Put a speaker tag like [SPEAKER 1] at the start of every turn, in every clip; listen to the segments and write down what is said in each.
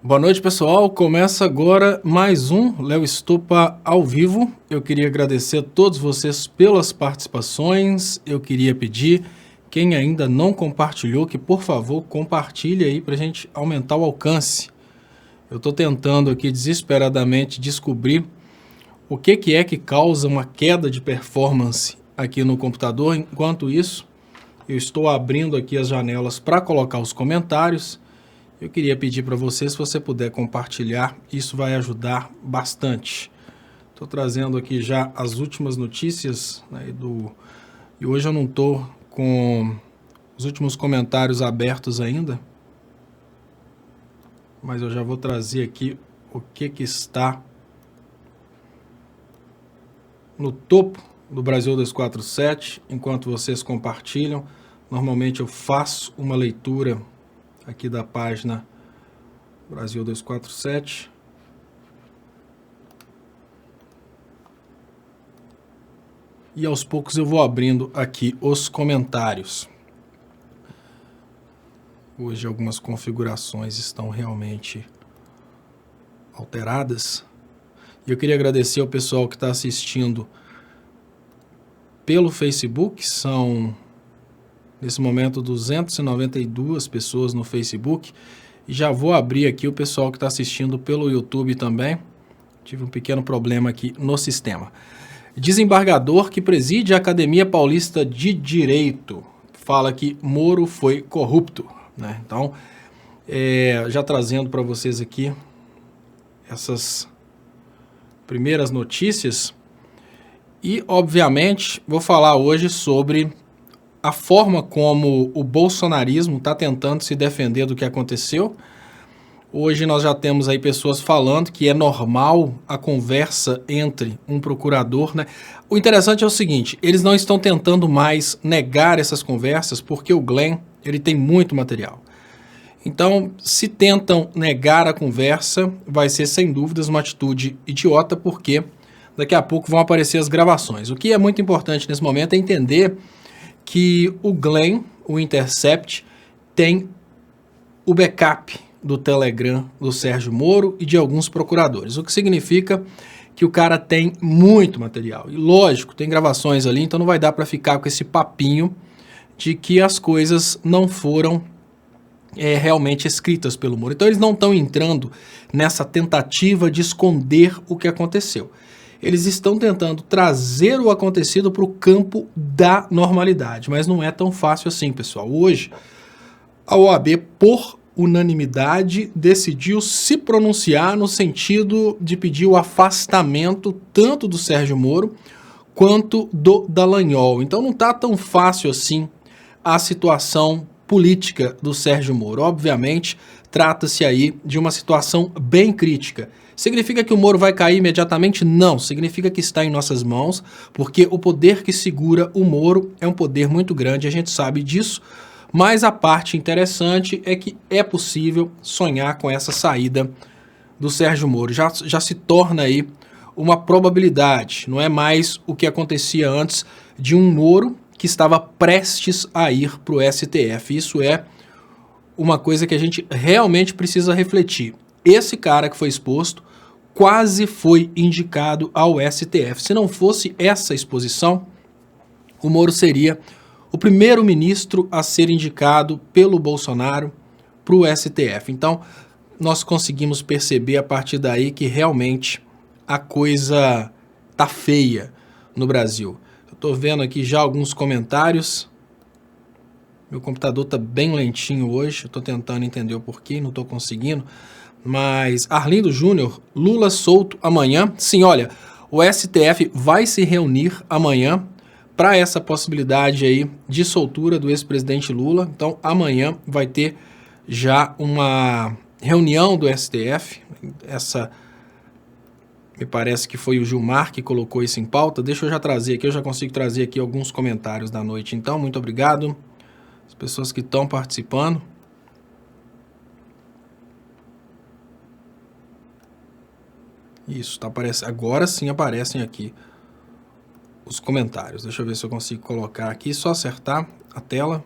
[SPEAKER 1] Boa noite, pessoal. Começa agora mais um Léo Estupa ao vivo. Eu queria agradecer a todos vocês pelas participações. Eu queria pedir, quem ainda não compartilhou, que por favor compartilhe aí para a gente aumentar o alcance. Eu estou tentando aqui desesperadamente descobrir o que é que causa uma queda de performance aqui no computador. Enquanto isso, eu estou abrindo aqui as janelas para colocar os comentários. Eu queria pedir para você, se você puder compartilhar, isso vai ajudar bastante. Estou trazendo aqui já as últimas notícias, né, e hoje eu não estou com os últimos comentários abertos ainda, mas eu já vou trazer aqui o que está no topo do Brasil 247, enquanto vocês compartilham. Normalmente eu faço uma leitura aqui da página Brasil 247. E aos poucos eu vou abrindo aqui os comentários. Hoje algumas configurações estão realmente alteradas. E eu queria agradecer ao pessoal que está assistindo pelo Facebook. São, nesse momento, 292 pessoas no Facebook. E já vou abrir aqui o pessoal que está assistindo pelo YouTube também. Tive um pequeno problema aqui no sistema. Desembargador que preside a Academia Paulista de Direito fala que Moro foi corrupto, né? Então, já trazendo para vocês aqui essas primeiras notícias. E, obviamente, vou falar hoje sobre a forma como o bolsonarismo está tentando se defender do que aconteceu. Hoje nós já temos aí pessoas falando que é normal a conversa entre um procurador, né? O interessante é o seguinte, eles não estão tentando mais negar essas conversas porque o Glenn, ele tem muito material. Então, se tentam negar a conversa, vai ser sem dúvidas uma atitude idiota, porque daqui a pouco vão aparecer as gravações. O que é muito importante nesse momento é entender que o Glenn, o Intercept, tem o backup do Telegram do Sérgio Moro e de alguns procuradores, o que significa que o cara tem muito material. E lógico, tem gravações ali, então não vai dar para ficar com esse papinho de que as coisas não foram realmente escritas pelo Moro. Então eles não estão entrando nessa tentativa de esconder o que aconteceu. Eles estão tentando trazer o acontecido para o campo da normalidade, mas não é tão fácil assim, pessoal. Hoje, a OAB, por unanimidade, decidiu se pronunciar no sentido de pedir o afastamento tanto do Sérgio Moro quanto do Dallagnol. Então não está tão fácil assim a situação política do Sérgio Moro. Obviamente, trata-se aí de uma situação bem crítica. Significa que o Moro vai cair imediatamente? Não, significa que está em nossas mãos, porque o poder que segura o Moro é um poder muito grande, a gente sabe disso, mas a parte interessante é que é possível sonhar com essa saída do Sérgio Moro. Já se torna aí uma probabilidade, não é mais o que acontecia antes de um Moro que estava prestes a ir para o STF. Isso é uma coisa que a gente realmente precisa refletir. Esse cara que foi exposto quase foi indicado ao STF. Se não fosse essa exposição, o Moro seria o primeiro-ministro a ser indicado pelo Bolsonaro para o STF. Então, nós conseguimos perceber a partir daí que realmente a coisa tá feia no Brasil. Eu estou vendo aqui já alguns comentários. Meu computador está bem lentinho hoje, eu estou tentando entender o porquê, não estou conseguindo. Mas Arlindo Júnior, Lula solto amanhã. Sim, olha, o STF vai se reunir amanhã para essa possibilidade aí de soltura do ex-presidente Lula. Então, amanhã vai ter já uma reunião do STF. Essa, me parece que foi o Gilmar que colocou isso em pauta. Deixa eu já trazer aqui, eu já consigo trazer aqui alguns comentários da noite. Então, muito obrigado às pessoas que estão participando. Isso, tá aparecendo. Agora sim aparecem aqui os comentários. Deixa eu ver se eu consigo colocar aqui, só acertar a tela.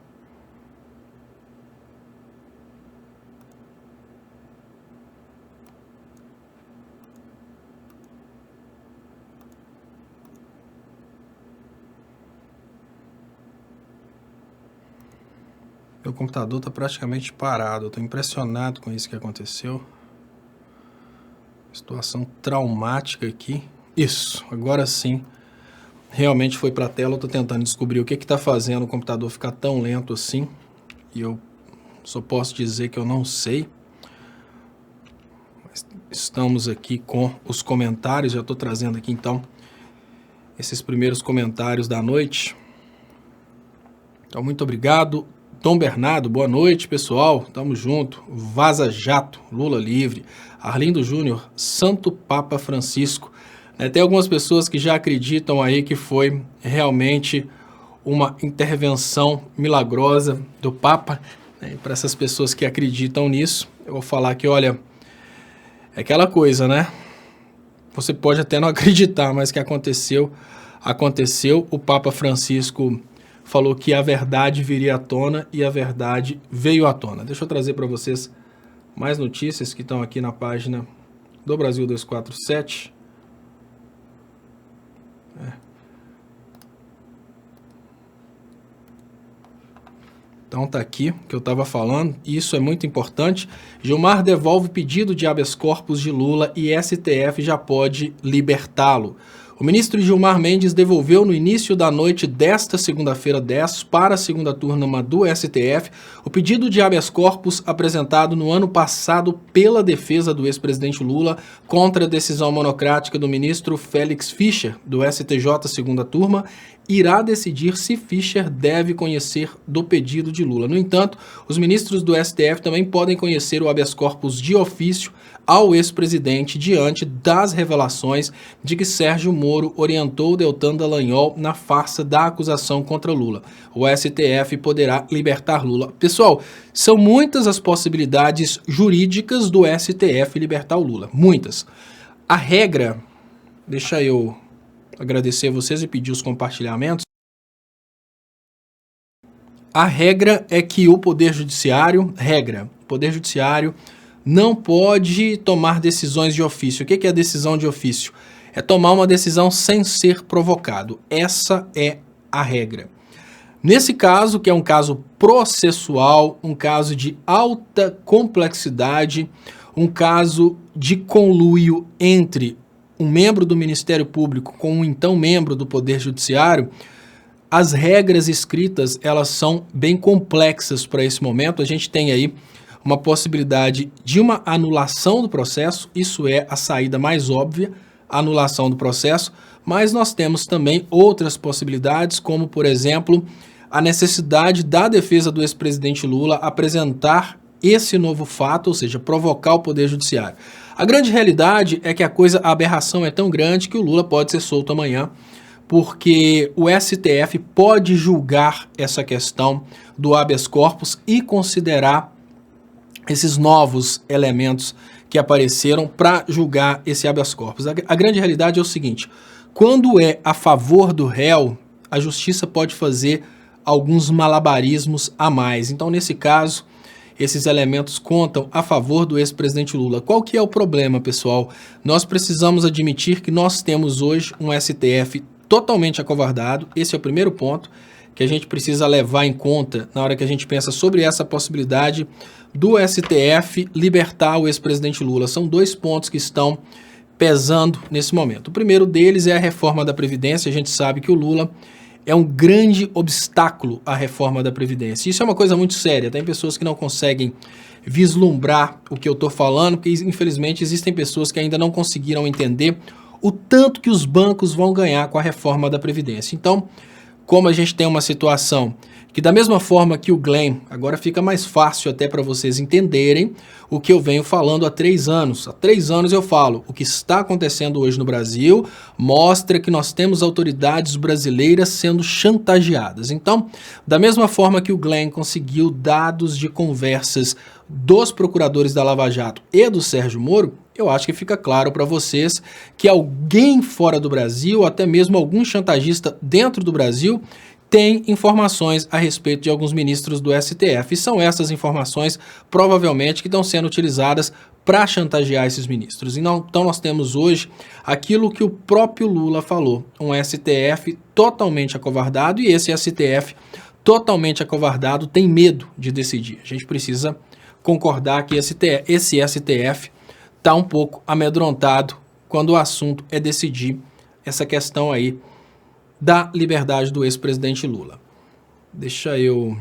[SPEAKER 1] Meu computador está praticamente parado. Eu estou impressionado com isso que aconteceu. Situação traumática aqui. Isso, agora sim. Realmente foi para a tela. Eu estou tentando descobrir o que está fazendo o computador ficar tão lento assim. E eu só posso dizer que eu não sei. Mas estamos aqui com os comentários. Já estou trazendo aqui então esses primeiros comentários da noite. Então, muito obrigado. Tom Bernardo, boa noite, pessoal. Tamo junto. Vaza Jato, Lula livre. Arlindo Júnior, Santo Papa Francisco. Tem algumas pessoas que já acreditam aí que foi realmente uma intervenção milagrosa do Papa. Para essas pessoas que acreditam nisso, eu vou falar que, olha, é aquela coisa, né? Você pode até não acreditar, mas que aconteceu. O Papa Francisco falou que a verdade viria à tona e a verdade veio à tona. Deixa eu trazer para vocês mais notícias que estão aqui na página do Brasil 247. Então tá aqui o que eu estava falando, isso é muito importante. Gilmar devolve pedido de habeas corpus de Lula e STF já pode libertá-lo. O ministro Gilmar Mendes devolveu no início da noite desta segunda-feira 10 para a segunda turma do STF o pedido de habeas corpus apresentado no ano passado pela defesa do ex-presidente Lula contra a decisão monocrática do ministro Félix Fischer, do STJ segunda turma, irá decidir se Fischer deve conhecer do pedido de Lula. No entanto, os ministros do STF também podem conhecer o habeas corpus de ofício ao ex-presidente diante das revelações de que Sérgio Moro orientou Deltan Dallagnol na farsa da acusação contra Lula. O STF poderá libertar Lula. Pessoal, são muitas as possibilidades jurídicas do STF libertar o Lula. Muitas. A regra, deixa eu agradecer a vocês e pedir os compartilhamentos. A regra é que o Poder Judiciário, o Poder Judiciário não pode tomar decisões de ofício. O que é a decisão de ofício? É tomar uma decisão sem ser provocado. Essa é a regra. Nesse caso, que é um caso processual, um caso de alta complexidade, um caso de conluio entre um membro do Ministério Público com um então membro do Poder Judiciário, as regras escritas, elas são bem complexas para esse momento. A gente tem aí uma possibilidade de uma anulação do processo, isso é a saída mais óbvia, a anulação do processo, mas nós temos também outras possibilidades, como, por exemplo, a necessidade da defesa do ex-presidente Lula apresentar esse novo fato, ou seja, provocar o Poder Judiciário. A grande realidade é que a aberração é tão grande que o Lula pode ser solto amanhã, porque o STF pode julgar essa questão do habeas corpus e considerar esses novos elementos que apareceram para julgar esse habeas corpus. A grande realidade é o seguinte: quando é a favor do réu, a justiça pode fazer alguns malabarismos a mais. Então, nesse caso, esses elementos contam a favor do ex-presidente Lula. Qual que é o problema, pessoal? Nós precisamos admitir que nós temos hoje um STF totalmente acovardado. Esse é o primeiro ponto que a gente precisa levar em conta na hora que a gente pensa sobre essa possibilidade do STF libertar o ex-presidente Lula. São dois pontos que estão pesando nesse momento. O primeiro deles é a reforma da Previdência. A gente sabe que o Lula é um grande obstáculo à reforma da Previdência. Isso é uma coisa muito séria. Tem pessoas que não conseguem vislumbrar o que eu estou falando, porque infelizmente existem pessoas que ainda não conseguiram entender o tanto que os bancos vão ganhar com a reforma da Previdência. Então, como a gente tem uma situação que, da mesma forma que o Glenn, agora fica mais fácil até para vocês entenderem o que eu venho falando há 3 anos. Há 3 anos eu falo, o que está acontecendo hoje no Brasil mostra que nós temos autoridades brasileiras sendo chantageadas. Então, da mesma forma que o Glenn conseguiu dados de conversas dos procuradores da Lava Jato e do Sérgio Moro, eu acho que fica claro para vocês que alguém fora do Brasil, até mesmo algum chantagista dentro do Brasil, tem informações a respeito de alguns ministros do STF. E são essas informações, provavelmente, que estão sendo utilizadas para chantagear esses ministros. Então, nós temos hoje aquilo que o próprio Lula falou, um STF totalmente acovardado, e esse STF totalmente acovardado, tem medo de decidir. A gente precisa concordar que esse STF está um pouco amedrontado quando o assunto é decidir essa questão aí da liberdade do ex-presidente Lula. Deixa eu...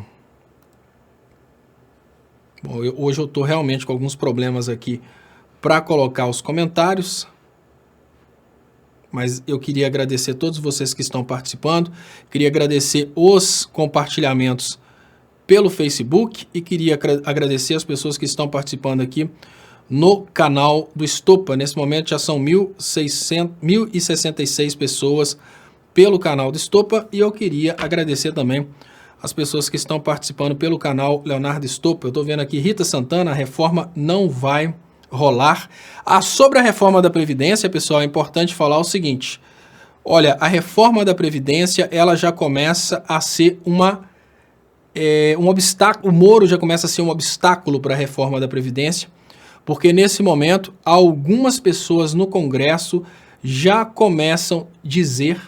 [SPEAKER 1] Bom, hoje eu estou realmente com alguns problemas aqui para colocar os comentários, mas eu queria agradecer a todos vocês que estão participando, queria agradecer os compartilhamentos pelo Facebook e queria agradecer as pessoas que estão participando aqui no canal do Estopa. Nesse momento já são 1.066 pessoas pelo canal do Estopa e eu queria agradecer também as pessoas que estão participando pelo canal Leonardo Estopa. Eu estou vendo aqui Rita Santana, a reforma não vai rolar. Sobre a reforma da Previdência, pessoal, é importante falar o seguinte. Olha, a reforma da Previdência, ela já começa a ser um obstáculo, o Moro já começa a ser um obstáculo para a reforma da Previdência, porque nesse momento, algumas pessoas no Congresso já começam a dizer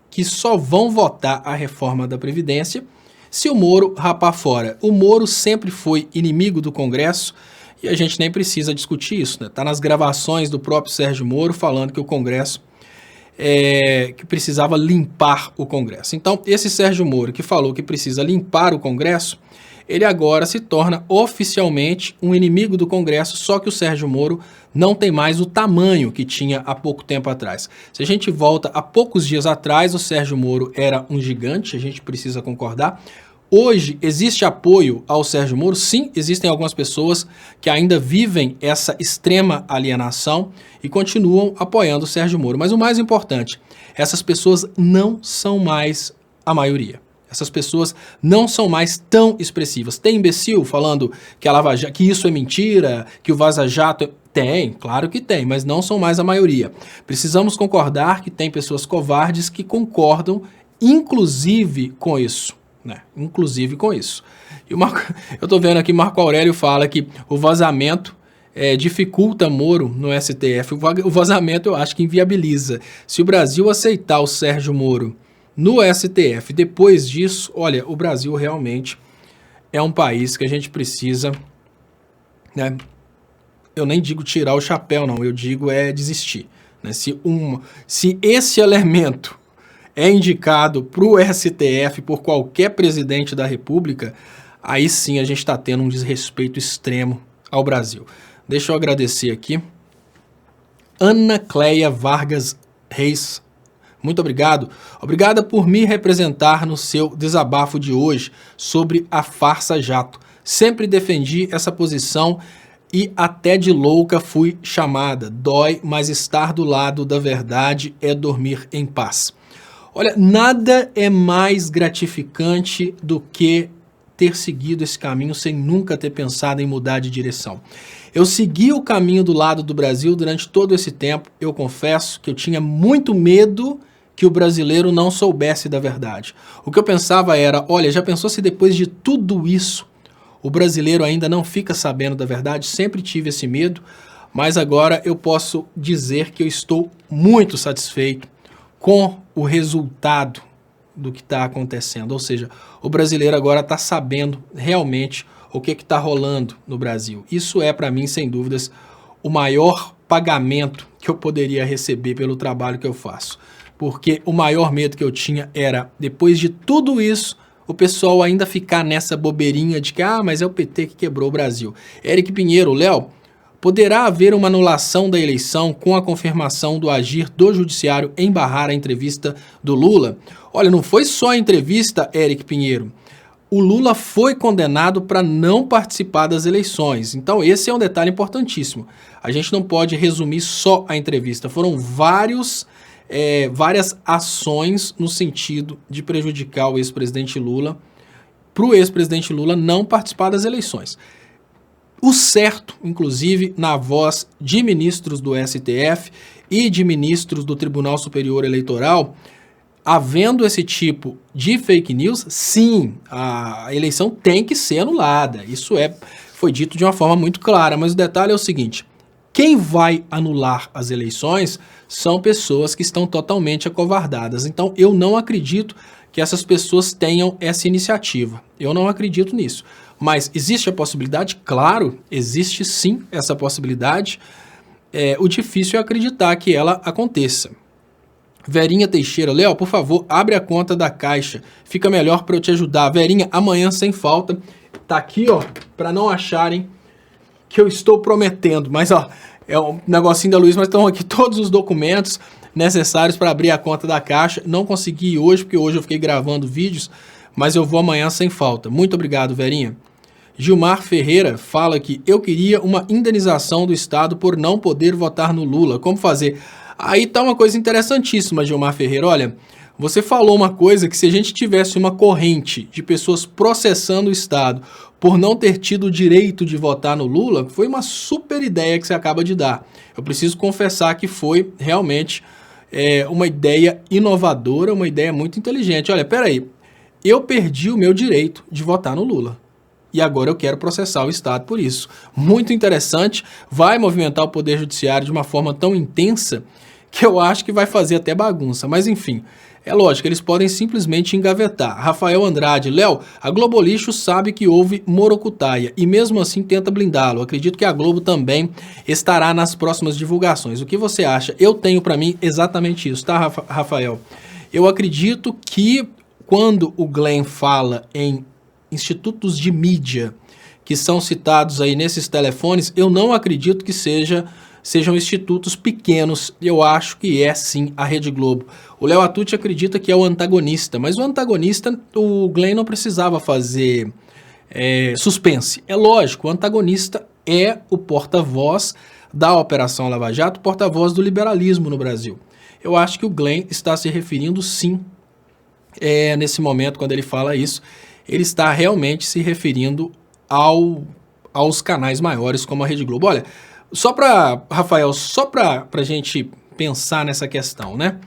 [SPEAKER 1] que só vão votar a reforma da Previdência se o Moro rapar fora. O Moro sempre foi inimigo do Congresso, e a gente nem precisa discutir isso, né? Tá nas gravações do próprio Sérgio Moro falando que o Congresso que precisava limpar o Congresso. Então, esse Sérgio Moro que falou que precisa limpar o Congresso, ele agora se torna oficialmente um inimigo do Congresso, só que o Sérgio Moro não tem mais o tamanho que tinha há pouco tempo atrás. Se a gente volta a poucos dias atrás, o Sérgio Moro era um gigante, a gente precisa concordar. Hoje, existe apoio ao Sérgio Moro? Sim, existem algumas pessoas que ainda vivem essa extrema alienação e continuam apoiando o Sérgio Moro. Mas o mais importante, essas pessoas não são mais a maioria. Essas pessoas não são mais tão expressivas. Tem imbecil falando que a Lava Jato, que isso é mentira, que o Vaza Jato... Tem, claro que tem, mas não são mais a maioria. Precisamos concordar que tem pessoas covardes que concordam, inclusive com isso. Inclusive com isso. E eu tô vendo aqui, Marco Aurélio fala que o vazamento dificulta Moro no STF. O vazamento eu acho que inviabiliza. Se o Brasil aceitar o Sérgio Moro no STF, depois disso, olha, o Brasil realmente é um país que a gente precisa, né? Eu nem digo tirar o chapéu, não, eu digo desistir. Né? Se esse elemento é indicado para o STF por qualquer presidente da República, aí sim a gente está tendo um desrespeito extremo ao Brasil. Deixa eu agradecer aqui. Ana Cleia Vargas Reis, muito obrigado. Obrigada por me representar no seu desabafo de hoje sobre a farsa jato. Sempre defendi essa posição e até de louca fui chamada. Dói, mas estar do lado da verdade é dormir em paz. Olha, nada é mais gratificante do que ter seguido esse caminho sem nunca ter pensado em mudar de direção. Eu segui o caminho do lado do Brasil durante todo esse tempo. Eu confesso que eu tinha muito medo que o brasileiro não soubesse da verdade. O que eu pensava era, olha, já pensou se depois de tudo isso o brasileiro ainda não fica sabendo da verdade? Sempre tive esse medo, mas agora eu posso dizer que eu estou muito satisfeito com o resultado do que está acontecendo. Ou seja, o brasileiro agora está sabendo realmente o que está rolando no Brasil. Isso é, para mim, sem dúvidas, o maior pagamento que eu poderia receber pelo trabalho que eu faço. Porque o maior medo que eu tinha era, depois de tudo isso, o pessoal ainda ficar nessa bobeirinha de que, mas é o PT que quebrou o Brasil. Eric Pinheiro, Léo, poderá haver uma anulação da eleição com a confirmação do agir do judiciário em barrar a entrevista do Lula? Olha, não foi só a entrevista, Eric Pinheiro. O Lula foi condenado para não participar das eleições. Então esse é um detalhe importantíssimo. A gente não pode resumir só a entrevista. Foram várias ações no sentido de prejudicar o ex-presidente Lula, para o ex-presidente Lula não participar das eleições. O certo, inclusive, na voz de ministros do STF e de ministros do Tribunal Superior Eleitoral, havendo esse tipo de fake news, sim, a eleição tem que ser anulada. Isso foi dito de uma forma muito clara, mas o detalhe é o seguinte: quem vai anular as eleições são pessoas que estão totalmente acovardadas. Então, eu não acredito que essas pessoas tenham essa iniciativa. Eu não acredito nisso. Mas existe a possibilidade? Claro, existe sim essa possibilidade. O difícil é acreditar que ela aconteça. Verinha Teixeira, Léo, por favor, abre a conta da Caixa. Fica melhor para eu te ajudar. Verinha, amanhã sem falta. Tá aqui, ó, para não acharem que eu estou prometendo. Mas, ó, é um negocinho da Luiz, mas estão aqui todos os documentos necessários para abrir a conta da Caixa. Não consegui ir hoje, porque hoje eu fiquei gravando vídeos, mas eu vou amanhã sem falta. Muito obrigado, Verinha. Gilmar Ferreira fala que eu queria uma indenização do Estado por não poder votar no Lula. Como fazer? Aí tá uma coisa interessantíssima, Gilmar Ferreira. Olha, você falou uma coisa que se a gente tivesse uma corrente de pessoas processando o Estado por não ter tido o direito de votar no Lula, foi uma super ideia que você acaba de dar. Eu preciso confessar que foi realmente uma ideia inovadora, uma ideia muito inteligente. Olha, peraí, eu perdi o meu direito de votar no Lula. E agora eu quero processar o Estado por isso. Muito interessante, vai movimentar o Poder Judiciário de uma forma tão intensa que eu acho que vai fazer até bagunça. Mas enfim, é lógico, eles podem simplesmente engavetar. Rafael Andrade, Léo, a Globo Lixo sabe que houve morocutaia e mesmo assim tenta blindá-lo. Acredito que a Globo também estará nas próximas divulgações. O que você acha? Eu tenho para mim exatamente isso, tá, Rafael? Eu acredito que quando o Glenn fala em institutos de mídia que são citados aí nesses telefones, eu não acredito que sejam institutos pequenos. Eu acho que é sim a Rede Globo. O Léo Atucci acredita que é o antagonista, mas o antagonista, o Glenn não precisava fazer suspense. É lógico, o antagonista é o porta-voz da Operação Lava Jato, porta-voz do liberalismo no Brasil. Eu acho que o Glenn está se referindo sim, nesse momento, quando ele fala isso, ele está realmente se referindo aos canais maiores como a Rede Globo. Olha, Rafael, só para a gente pensar nessa questão, né?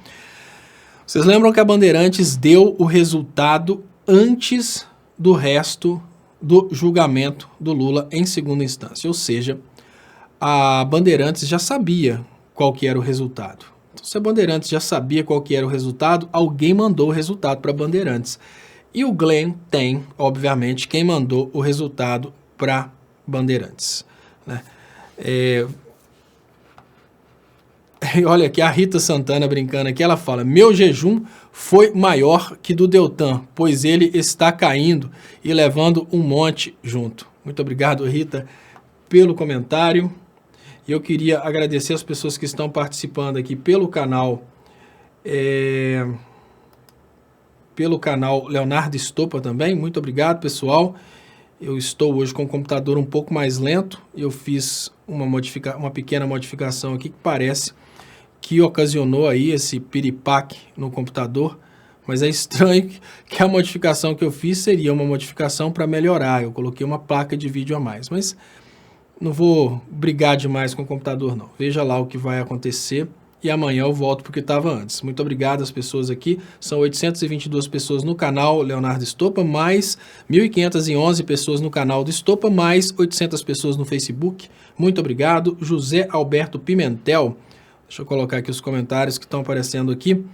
[SPEAKER 1] Vocês lembram que a Bandeirantes deu o resultado antes do resto do julgamento do Lula em segunda instância, ou seja, a Bandeirantes já sabia qual que era o resultado. Então, se a Bandeirantes já sabia qual que era o resultado, alguém mandou o resultado para a Bandeirantes. E o Glenn tem, obviamente, quem mandou o resultado para Bandeirantes, né? Olha aqui a Rita Santana brincando aqui, ela fala: meu jejum foi maior que do Deltan, pois ele está caindo e levando um monte junto. Muito obrigado, Rita, pelo comentário. E eu queria agradecer as pessoas que estão participando aqui pelo canal Leonardo Estopa também. Muito obrigado, pessoal. Eu estou hoje com o computador um pouco mais lento. Eu fiz uma pequena modificação aqui que parece que ocasionou aí esse piripaque no computador, mas é estranho que a modificação que eu fiz seria uma modificação para melhorar. Eu coloquei uma placa de vídeo a mais, mas não vou brigar demais com o computador não. Veja lá o que vai acontecer e amanhã eu volto porque estava antes. Muito obrigado às pessoas aqui. São 822 pessoas no canal Leonardo Estopa, mais 1.511 pessoas no canal do Estopa, mais 800 pessoas no Facebook. Muito obrigado. José Alberto Pimentel. Deixa eu colocar aqui os comentários que estão aparecendo aqui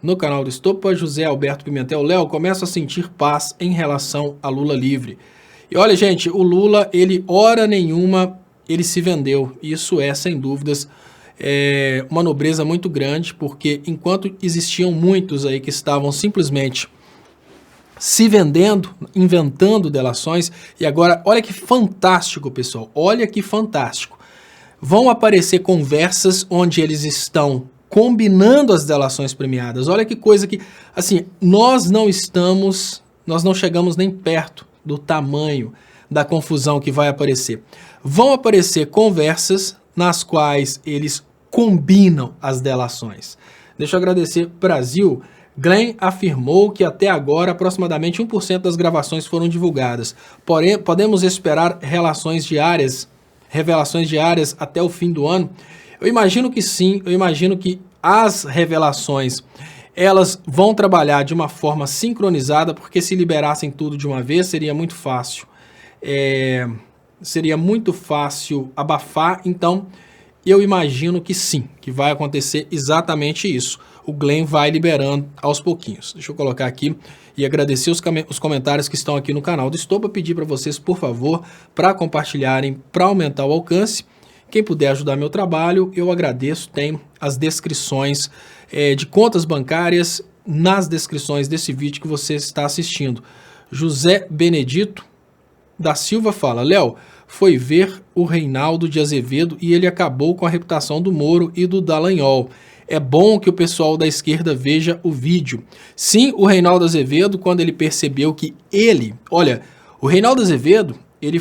[SPEAKER 1] no canal do Estopa. José Alberto Pimentel. Léo, começo a sentir paz em relação a Lula livre. E olha, gente, o Lula, ele hora nenhuma, ele se vendeu. Isso é, sem dúvidas, uma nobreza muito grande, porque enquanto existiam muitos aí que estavam simplesmente se vendendo, inventando delações, e agora, olha que fantástico, pessoal, olha que fantástico. Vão aparecer conversas onde eles estão combinando as delações premiadas. Olha que coisa que, assim, nós não chegamos nem perto do tamanho da confusão que vai aparecer. Vão aparecer conversas nas quais eles combinam as delações. Deixa eu agradecer, Brasil. Glenn afirmou que até agora aproximadamente 1% das gravações foram divulgadas. Porém, podemos esperar revelações diárias até o fim do ano? Eu imagino que sim, eu imagino que as revelações elas vão trabalhar de uma forma sincronizada, porque se liberassem tudo de uma vez seria muito fácil. Seria muito fácil abafar, então Eu imagino que sim, que vai acontecer exatamente isso. O Glenn vai liberando aos pouquinhos. Deixa eu colocar aqui e agradecer os comentários que estão aqui no canal do Estopa, pedir para vocês, por favor, para compartilharem, para aumentar o alcance. Quem puder ajudar meu trabalho, eu agradeço. Tem as descrições de contas bancárias nas descrições desse vídeo que você está assistindo. José Benedito da Silva fala: Léo, foi ver o Reinaldo de Azevedo e ele acabou com a reputação do Moro e do Dallagnol. É bom que o pessoal da esquerda veja o vídeo. Sim, o Reinaldo Azevedo, quando ele percebeu que olha, o Reinaldo Azevedo, ele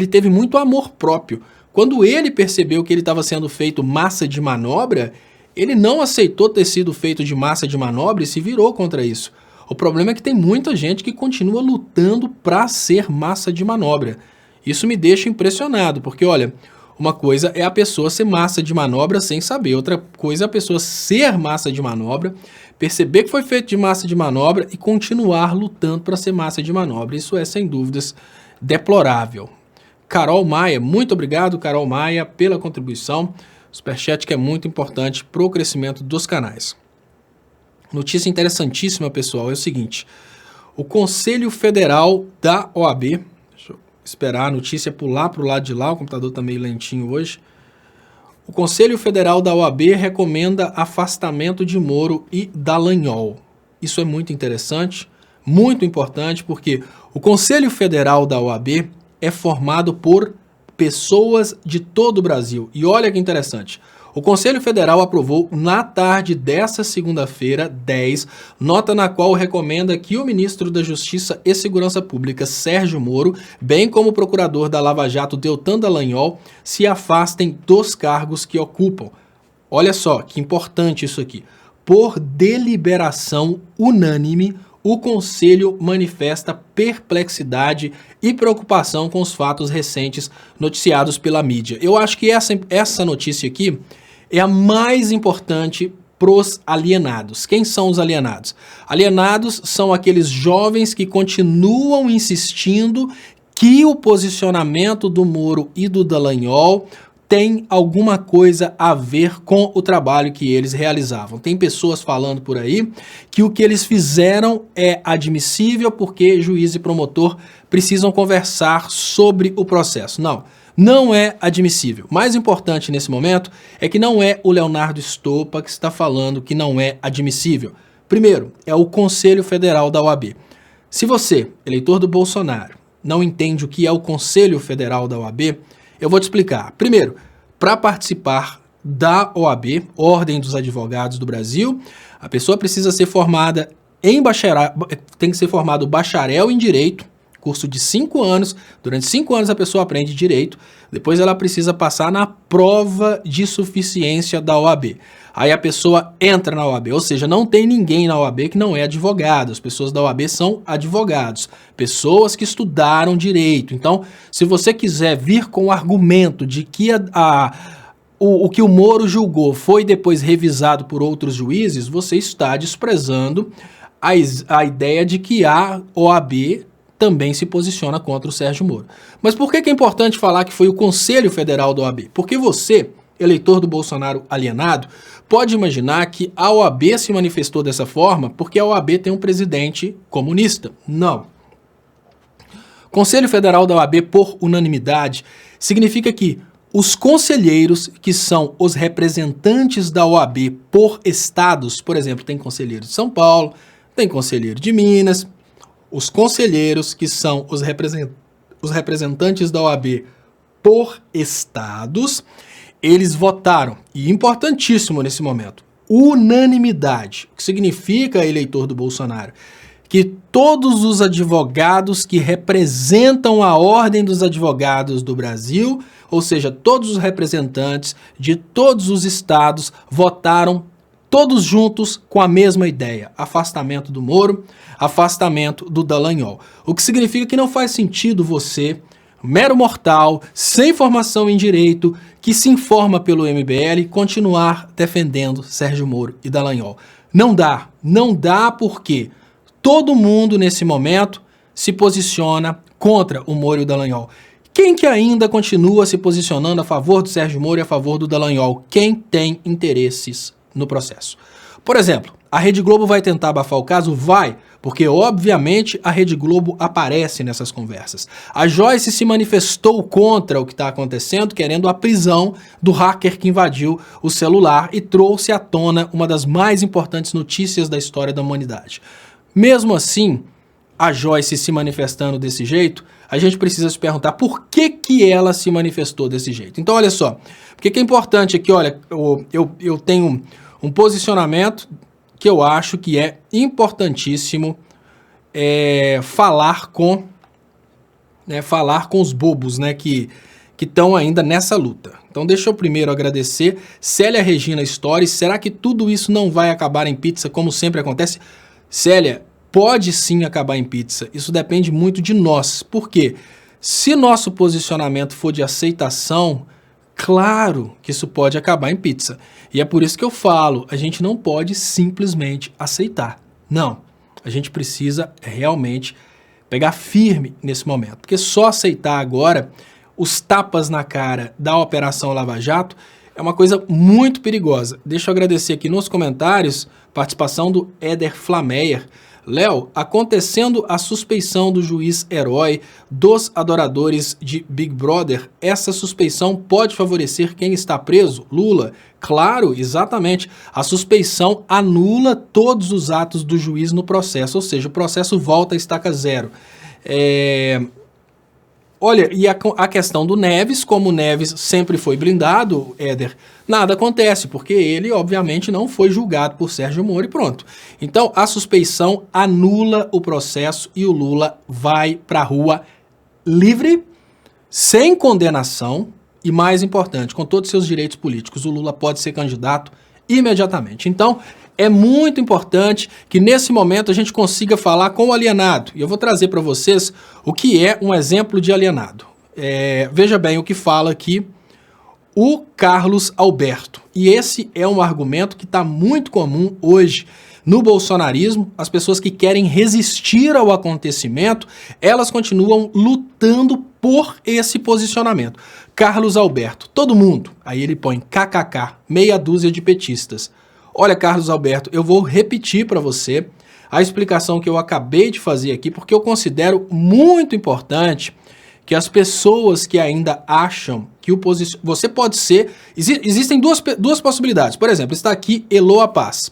[SPEAKER 1] teve muito amor próprio. Quando ele percebeu que ele estava sendo feito massa de manobra, ele não aceitou ter sido feito de massa de manobra e se virou contra isso. O problema é que tem muita gente que continua lutando para ser massa de manobra. Isso me deixa impressionado, porque olha, uma coisa é a pessoa ser massa de manobra sem saber, outra coisa é a pessoa ser massa de manobra, perceber que foi feito de massa de manobra e continuar lutando para ser massa de manobra. Isso é, sem dúvidas, deplorável. Carol Maia, muito obrigado, Carol Maia, pela contribuição. Superchat que é muito importante para o crescimento dos canais. Notícia interessantíssima, pessoal, é o seguinte: o Conselho Federal da OAB, deixa eu esperar a notícia pular para o lado de lá, o computador está meio lentinho hoje. O Conselho Federal da OAB recomenda afastamento de Moro e Dallagnol. Isso é muito interessante, muito importante, porque o Conselho Federal da OAB é formado por pessoas de todo o Brasil. E olha que interessante, o Conselho Federal aprovou na tarde dessa segunda-feira, 10, nota na qual recomenda que o ministro da Justiça e Segurança Pública, Sérgio Moro, bem como o procurador da Lava Jato, Deltan Dallagnol, se afastem dos cargos que ocupam. Olha só que importante isso aqui. Por deliberação unânime, o Conselho manifesta perplexidade e preocupação com os fatos recentes noticiados pela mídia. Eu acho que essa notícia aqui é a mais importante para os alienados. Quem são os alienados? Alienados são aqueles jovens que continuam insistindo que o posicionamento do Moro e do Dallagnol tem alguma coisa a ver com o trabalho que eles realizavam. Tem pessoas falando por aí que o que eles fizeram é admissível porque juiz e promotor precisam conversar sobre o processo. Não, não é admissível. Mais importante nesse momento é que não é o Leonardo Estopa que está falando que não é admissível. Primeiro, é o Conselho Federal da OAB. Se você, eleitor do Bolsonaro, não entende o que é o Conselho Federal da OAB, eu vou te explicar. Primeiro, para participar da OAB, Ordem dos Advogados do Brasil, a pessoa precisa ser formada em tem que ser formado bacharel em Direito, curso de 5 anos. Durante 5 anos a pessoa aprende Direito, depois ela precisa passar na prova de suficiência da OAB. Aí a pessoa entra na OAB, ou seja, não tem ninguém na OAB que não é advogado. As pessoas da OAB são advogados, pessoas que estudaram Direito. Então, se você quiser vir com o argumento de que o que o Moro julgou foi depois revisado por outros juízes, você está desprezando a ideia de que a OAB também se posiciona contra o Sérgio Moro. Mas por que é importante falar que foi o Conselho Federal da OAB? Porque você, eleitor do Bolsonaro alienado, pode imaginar que a OAB se manifestou dessa forma porque a OAB tem um presidente comunista. Não. Conselho Federal da OAB por unanimidade significa que os conselheiros, que são os representantes da OAB por estados, por exemplo, tem conselheiro de São Paulo, tem conselheiro de Minas, os conselheiros, que são os representantes da OAB por estados, eles votaram, e importantíssimo nesse momento, unanimidade, o que significa, eleitor do Bolsonaro, que todos os advogados que representam a Ordem dos Advogados do Brasil, ou seja, todos os representantes de todos os estados, votaram todos juntos com a mesma ideia: afastamento do Moro, afastamento do Dallagnol. O que significa que não faz sentido você, mero mortal, sem formação em direito, que se informa pelo MBL, continuar defendendo Sérgio Moro e Dallagnol. Não dá porque todo mundo nesse momento se posiciona contra o Moro e o Dallagnol. Quem que ainda continua se posicionando a favor do Sérgio Moro e a favor do Dallagnol? Quem tem interesses no processo? Por exemplo, a Rede Globo vai tentar abafar o caso? Vai, porque obviamente a Rede Globo aparece nessas conversas. A Joyce se manifestou contra o que está acontecendo, querendo a prisão do hacker que invadiu o celular e trouxe à tona uma das mais importantes notícias da história da humanidade. Mesmo assim, a Joyce se manifestando desse jeito, a gente precisa se perguntar por que ela se manifestou desse jeito. Então, olha só, porque que é importante aqui, olha, eu tenho um posicionamento que eu acho que é importantíssimo falar com os bobos, né, que estão ainda nessa luta. Então deixa eu primeiro agradecer Célia Regina Stories. Será que tudo isso não vai acabar em pizza, como sempre acontece? Célia, pode sim acabar em pizza. Isso depende muito de nós. Por quê? Se nosso posicionamento for de aceitação, claro que isso pode acabar em pizza. E é por isso que eu falo, a gente não pode simplesmente aceitar. Não, a gente precisa realmente pegar firme nesse momento. Porque só aceitar agora os tapas na cara da Operação Lava Jato é uma coisa muito perigosa. Deixa eu agradecer aqui nos comentários, participação do Éder Flameyer. Léo, acontecendo a suspeição do juiz herói dos adoradores de Big Brother, essa suspeição pode favorecer quem está preso? Lula? Claro, exatamente. A suspeição anula todos os atos do juiz no processo, ou seja, o processo volta a estaca zero. Olha, e a questão do Neves, como o Neves sempre foi blindado, Éder, nada acontece, porque ele, obviamente, não foi julgado por Sérgio Moro e pronto. Então, a suspeição anula o processo e o Lula vai para a rua livre, sem condenação e, mais importante, com todos os seus direitos políticos. O Lula pode ser candidato imediatamente. Então, é muito importante que nesse momento a gente consiga falar com o alienado. E eu vou trazer para vocês o que é um exemplo de alienado. Veja bem o que fala aqui o Carlos Alberto. E esse é um argumento que está muito comum hoje no bolsonarismo. As pessoas que querem resistir ao acontecimento, elas continuam lutando por esse posicionamento. Carlos Alberto, todo mundo, aí ele põe kkk, meia dúzia de petistas. Olha, Carlos Alberto, eu vou repetir para você a explicação que eu acabei de fazer aqui, porque eu considero muito importante que as pessoas que ainda acham que o posicionamento... Você pode ser... Existem duas possibilidades. Por exemplo, está aqui Eloá Paz.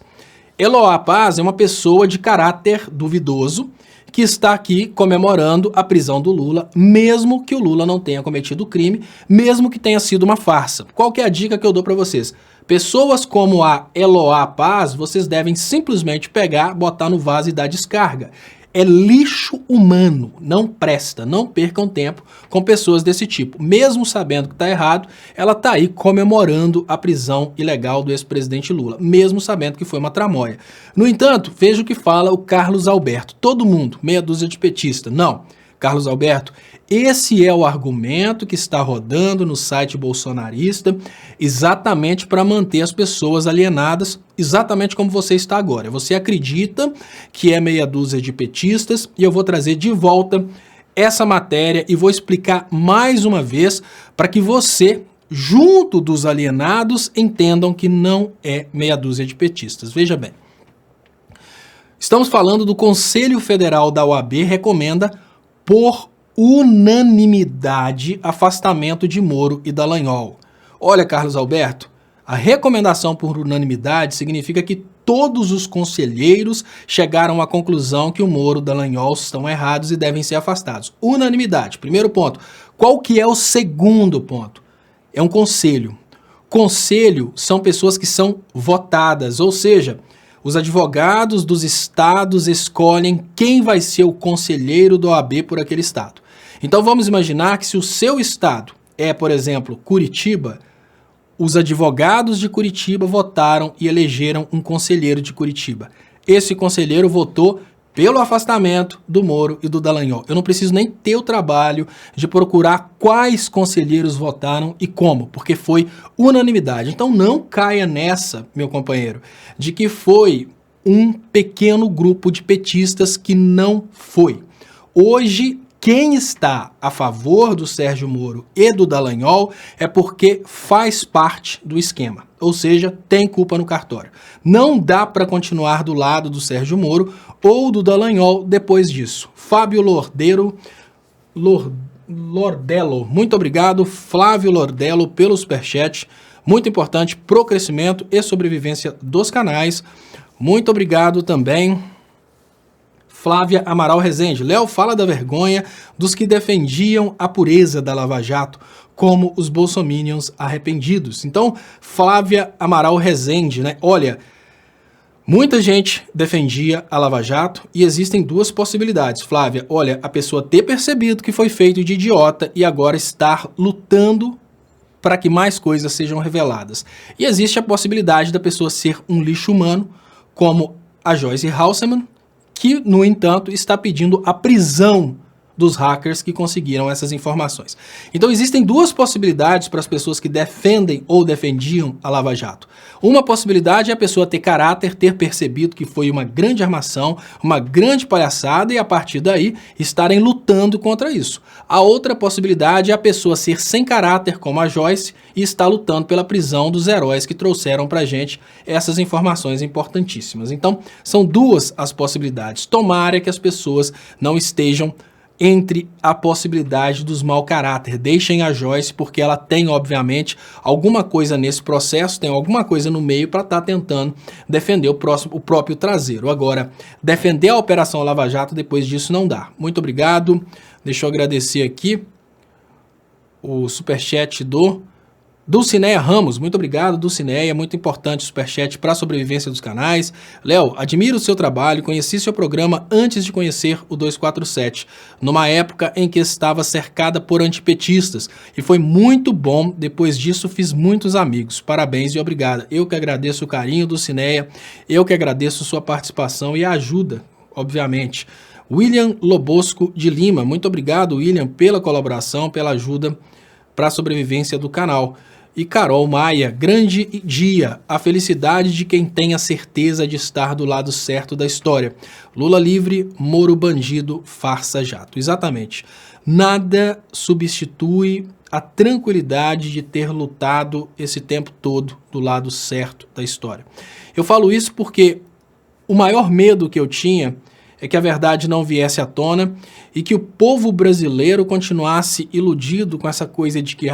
[SPEAKER 1] Eloá Paz é uma pessoa de caráter duvidoso que está aqui comemorando a prisão do Lula, mesmo que o Lula não tenha cometido crime, mesmo que tenha sido uma farsa. Qual que é a dica que eu dou para vocês? Pessoas como a Eloá Paz, vocês devem simplesmente pegar, botar no vaso e dar descarga. É lixo humano, não presta, não percam tempo com pessoas desse tipo. Mesmo sabendo que está errado, ela está aí comemorando a prisão ilegal do ex-presidente Lula, mesmo sabendo que foi uma tramóia. No entanto, veja o que fala o Carlos Alberto. Todo mundo, meia dúzia de petista. Não, Carlos Alberto, esse é o argumento que está rodando no site bolsonarista exatamente para manter as pessoas alienadas, exatamente como você está agora. Você acredita que é meia dúzia de petistas e eu vou trazer de volta essa matéria e vou explicar mais uma vez para que você, junto dos alienados, entendam que não é meia dúzia de petistas. Veja bem, estamos falando do Conselho Federal da OAB recomenda por unanimidade afastamento de Moro e Dallagnol. Olha, Carlos Alberto, a recomendação por unanimidade significa que todos os conselheiros chegaram à conclusão que o Moro e o Dallagnol estão errados e devem ser afastados. Unanimidade, primeiro ponto. Qual que é o segundo ponto? É um conselho. Conselho são pessoas que são votadas, ou seja, os advogados dos estados escolhem quem vai ser o conselheiro do OAB por aquele estado. Então vamos imaginar que se o seu estado é, por exemplo, Curitiba, os advogados de Curitiba votaram e elegeram um conselheiro de Curitiba. Esse conselheiro votou pelo afastamento do Moro e do Dallagnol. Eu não preciso nem ter o trabalho de procurar quais conselheiros votaram e como, porque foi unanimidade. Então não caia nessa, meu companheiro, de que foi um pequeno grupo de petistas que não foi. Hoje, quem está a favor do Sérgio Moro e do Dallagnol é porque faz parte do esquema, ou seja, tem culpa no cartório. Não dá para continuar do lado do Sérgio Moro ou do Dallagnol depois disso. Fábio Lordello, muito obrigado, Flávio Lordello, pelo superchat, muito importante pro crescimento e sobrevivência dos canais. Muito obrigado também, Flávia Amaral Rezende. Léo, fala da vergonha dos que defendiam a pureza da Lava Jato, como os bolsominions arrependidos. Então, Flávia Amaral Rezende, né? Olha, muita gente defendia a Lava Jato e existem duas possibilidades, Flávia. Olha, a pessoa ter percebido que foi feito de idiota e agora estar lutando para que mais coisas sejam reveladas. E existe a possibilidade da pessoa ser um lixo humano, como a Joyce Hasselmann, que, no entanto, está pedindo a prisão dos hackers que conseguiram essas informações. Então existem duas possibilidades para as pessoas que defendem ou defendiam a Lava Jato. Uma possibilidade é a pessoa ter caráter, ter percebido que foi uma grande armação, uma grande palhaçada e a partir daí estarem lutando contra isso. A outra possibilidade é a pessoa ser sem caráter, como a Joyce, e estar lutando pela prisão dos heróis que trouxeram pra gente essas informações importantíssimas. Então, são duas as possibilidades. Tomara que as pessoas não estejam entre a possibilidade dos mau caráter. Deixem a Joyce, porque ela tem, obviamente, alguma coisa nesse processo, tem alguma coisa no meio para estar tentando defender o próprio traseiro. Agora, defender a Operação Lava Jato depois disso não dá. Muito obrigado. Deixa eu agradecer aqui o superchat do Dulcineia Ramos, muito obrigado, Dulcineia, muito importante o superchat para a sobrevivência dos canais. Léo, admiro o seu trabalho, conheci seu programa antes de conhecer o 247, numa época em que estava cercada por antipetistas, e foi muito bom, depois disso fiz muitos amigos, parabéns e obrigado. Eu que agradeço o carinho, Dulcineia, eu que agradeço sua participação e a ajuda, obviamente. William Lobosco de Lima, muito obrigado, William, pela colaboração, pela ajuda para a sobrevivência do canal. E Carol Maia, grande dia, a felicidade de quem tem a certeza de estar do lado certo da história. Lula livre, Moro bandido, farsa jato. Exatamente. Nada substitui a tranquilidade de ter lutado esse tempo todo do lado certo da história. Eu falo isso porque o maior medo que eu tinha é que a verdade não viesse à tona e que o povo brasileiro continuasse iludido com essa coisa de que,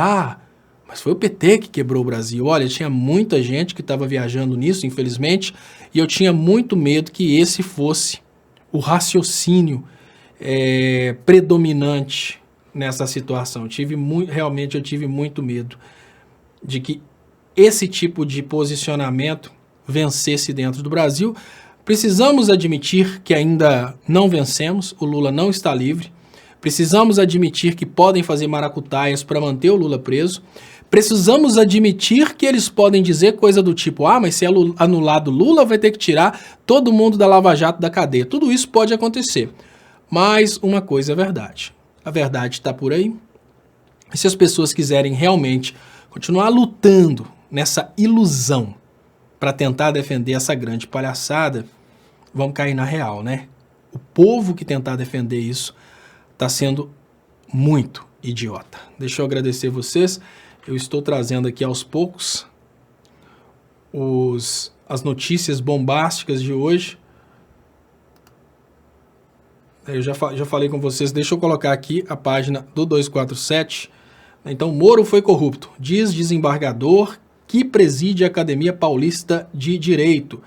[SPEAKER 1] mas foi o PT que quebrou o Brasil. Olha, tinha muita gente que estava viajando nisso, infelizmente, e eu tinha muito medo que esse fosse o raciocínio predominante nessa situação. Realmente eu tive muito medo de que esse tipo de posicionamento vencesse dentro do Brasil. Precisamos admitir que ainda não vencemos, o Lula não está livre. Precisamos admitir que podem fazer maracutaias para manter o Lula preso. Precisamos admitir que eles podem dizer coisa do tipo, mas se é anulado Lula, vai ter que tirar todo mundo da Lava Jato da cadeia. Tudo isso pode acontecer. Mas uma coisa é verdade. A verdade está por aí. E se as pessoas quiserem realmente continuar lutando nessa ilusão para tentar defender essa grande palhaçada, vão cair na real, né? O povo que tentar defender isso está sendo muito idiota. Deixa eu agradecer vocês. Eu estou trazendo aqui aos poucos as notícias bombásticas de hoje. Eu já falei com vocês, deixa eu colocar aqui a página do 247. Então, Moro foi corrupto, diz desembargador que preside a Academia Paulista de Direito.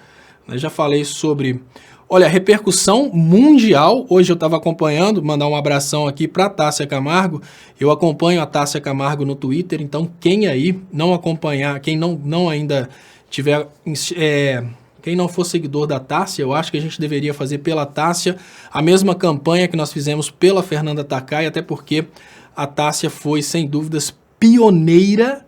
[SPEAKER 1] Eu já falei sobre... Olha, repercussão mundial, hoje eu estava acompanhando, mandar um abração aqui para a Tássia Camargo, eu acompanho a Tássia Camargo no Twitter, então quem aí não acompanhar, quem não ainda tiver, quem não for seguidor da Tássia, eu acho que a gente deveria fazer pela Tássia a mesma campanha que nós fizemos pela Fernanda Takai, até porque a Tássia foi, sem dúvidas, pioneira.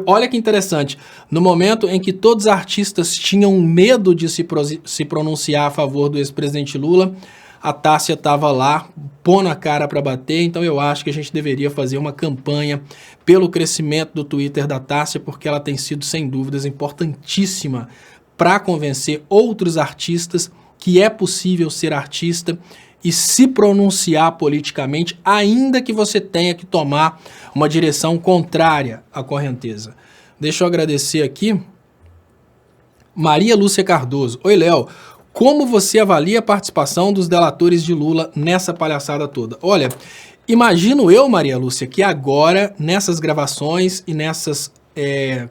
[SPEAKER 1] Olha que interessante, no momento em que todos os artistas tinham medo de se pronunciar a favor do ex-presidente Lula, a Tássia estava lá, pondo a cara para bater, então eu acho que a gente deveria fazer uma campanha pelo crescimento do Twitter da Tássia, porque ela tem sido, sem dúvidas, importantíssima para convencer outros artistas que é possível ser artista e se pronunciar politicamente, ainda que você tenha que tomar uma direção contrária à correnteza. Deixa eu agradecer aqui. Maria Lúcia Cardoso. Oi, Léo. Como você avalia a participação dos delatores de Lula nessa palhaçada toda? Olha, imagino eu, Maria Lúcia, que agora, nessas gravações e nessas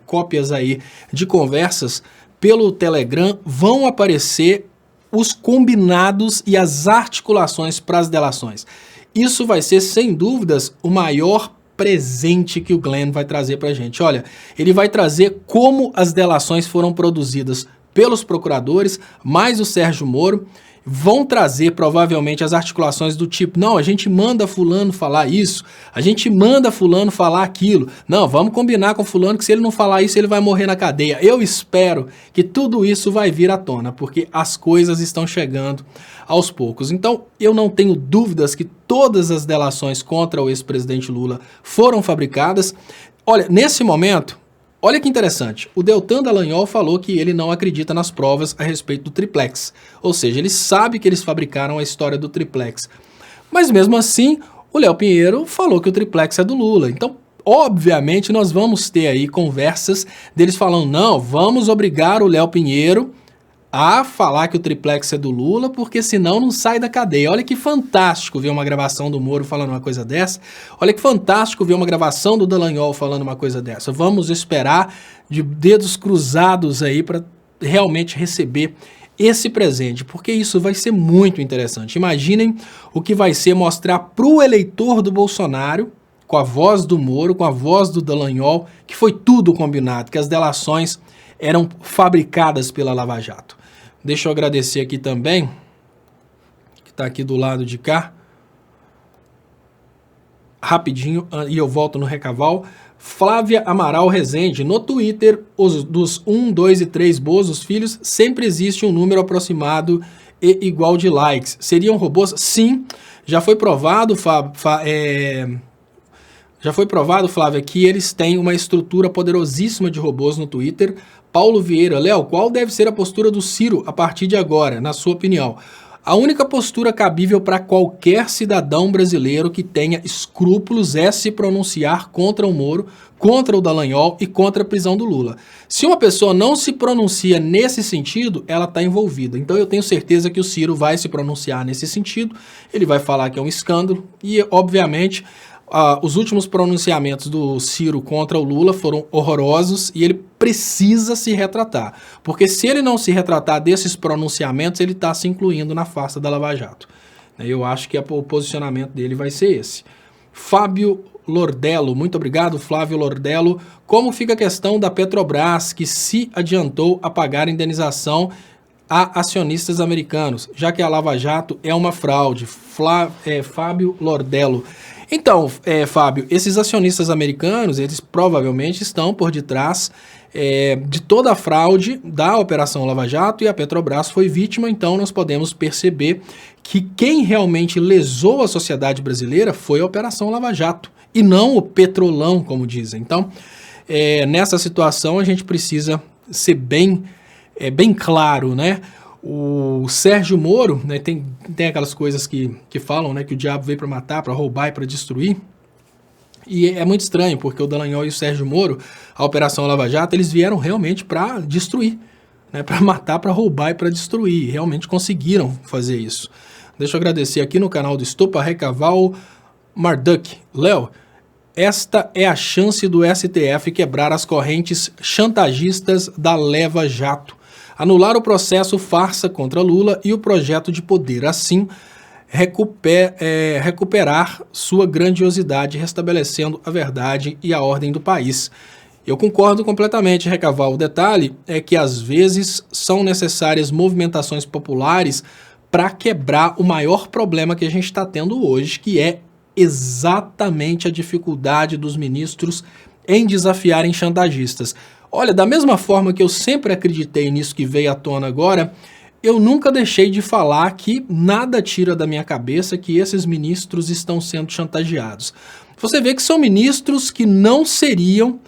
[SPEAKER 1] cópias aí de conversas pelo Telegram, vão aparecer os combinados e as articulações para as delações. Isso vai ser, sem dúvidas, o maior presente que o Glenn vai trazer para a gente. Olha, ele vai trazer como as delações foram produzidas pelos procuradores, mais o Sérgio Moro, vão trazer provavelmente as articulações do tipo, não, a gente manda fulano falar isso, a gente manda fulano falar aquilo, não, vamos combinar com fulano que se ele não falar isso ele vai morrer na cadeia. Eu espero que tudo isso vai vir à tona, porque as coisas estão chegando aos poucos. Então, eu não tenho dúvidas que todas as delações contra o ex-presidente Lula foram fabricadas. Olha, nesse momento, olha que interessante, o Deltan Dallagnol falou que ele não acredita nas provas a respeito do triplex, ou seja, ele sabe que eles fabricaram a história do triplex, mas mesmo assim o Léo Pinheiro falou que o triplex é do Lula. Então, obviamente, nós vamos ter aí conversas deles falando, não, vamos obrigar o Léo Pinheiro a falar que o triplex é do Lula, porque senão não sai da cadeia. Olha que fantástico ver uma gravação do Moro falando uma coisa dessa. Olha que fantástico ver uma gravação do Dallagnol falando uma coisa dessa. Vamos esperar de dedos cruzados aí para realmente receber esse presente, porque isso vai ser muito interessante. Imaginem o que vai ser mostrar para o eleitor do Bolsonaro, com a voz do Moro, com a voz do Dallagnol, que foi tudo combinado, que as delações eram fabricadas pela Lava Jato. Deixa eu agradecer aqui também, que está aqui do lado de cá, rapidinho, e eu volto no Recaval. Flávia Amaral Rezende, no Twitter, dos 1, 2 e 3 Bozos Filhos, sempre existe um número aproximado e igual de likes. Seriam robôs? Sim, já foi provado, Flávia, que eles têm uma estrutura poderosíssima de robôs no Twitter. Paulo Vieira, Léo, qual deve ser a postura do Ciro a partir de agora, na sua opinião? A única postura cabível para qualquer cidadão brasileiro que tenha escrúpulos é se pronunciar contra o Moro, contra o Dallagnol e contra a prisão do Lula. Se uma pessoa não se pronuncia nesse sentido, ela está envolvida. Então eu tenho certeza que o Ciro vai se pronunciar nesse sentido, ele vai falar que é um escândalo e, obviamente, os últimos pronunciamentos do Ciro contra o Lula foram horrorosos e ele precisa se retratar. Porque se ele não se retratar desses pronunciamentos, ele está se incluindo na farsa da Lava Jato. Eu acho que o posicionamento dele vai ser esse. Fábio Lordello, muito obrigado, Flávio Lordello. Como fica a questão da Petrobras, que se adiantou a pagar indenização a acionistas americanos, já que a Lava Jato é uma fraude? Fábio Lordello. Então, Fábio, esses acionistas americanos, eles provavelmente estão por detrás de toda a fraude da Operação Lava Jato e a Petrobras foi vítima, então nós podemos perceber que quem realmente lesou a sociedade brasileira foi a Operação Lava Jato e não o petrolão, como dizem. Então, nessa situação a gente precisa ser bem claro, né? O Sérgio Moro, né, tem aquelas coisas que falam, né, que o diabo veio para matar, para roubar e para destruir. E é muito estranho, porque o Dallagnol e o Sérgio Moro, a Operação Lava Jato, eles vieram realmente para destruir, né, para matar, para roubar e para destruir. Realmente conseguiram fazer isso. Deixa eu agradecer aqui no canal do Estopa Recaval Marduk. Léo, esta é a chance do STF quebrar as correntes chantagistas da Lava Jato, anular o processo farsa contra Lula e o projeto de poder, assim recuperar sua grandiosidade, restabelecendo a verdade e a ordem do país. Eu concordo completamente, Recaval. O detalhe é que às vezes são necessárias movimentações populares para quebrar o maior problema que a gente está tendo hoje, que é exatamente a dificuldade dos ministros em desafiarem chantagistas. Olha, da mesma forma que eu sempre acreditei nisso que veio à tona agora, eu nunca deixei de falar que nada tira da minha cabeça que esses ministros estão sendo chantageados. Você vê que são ministros que não seriam,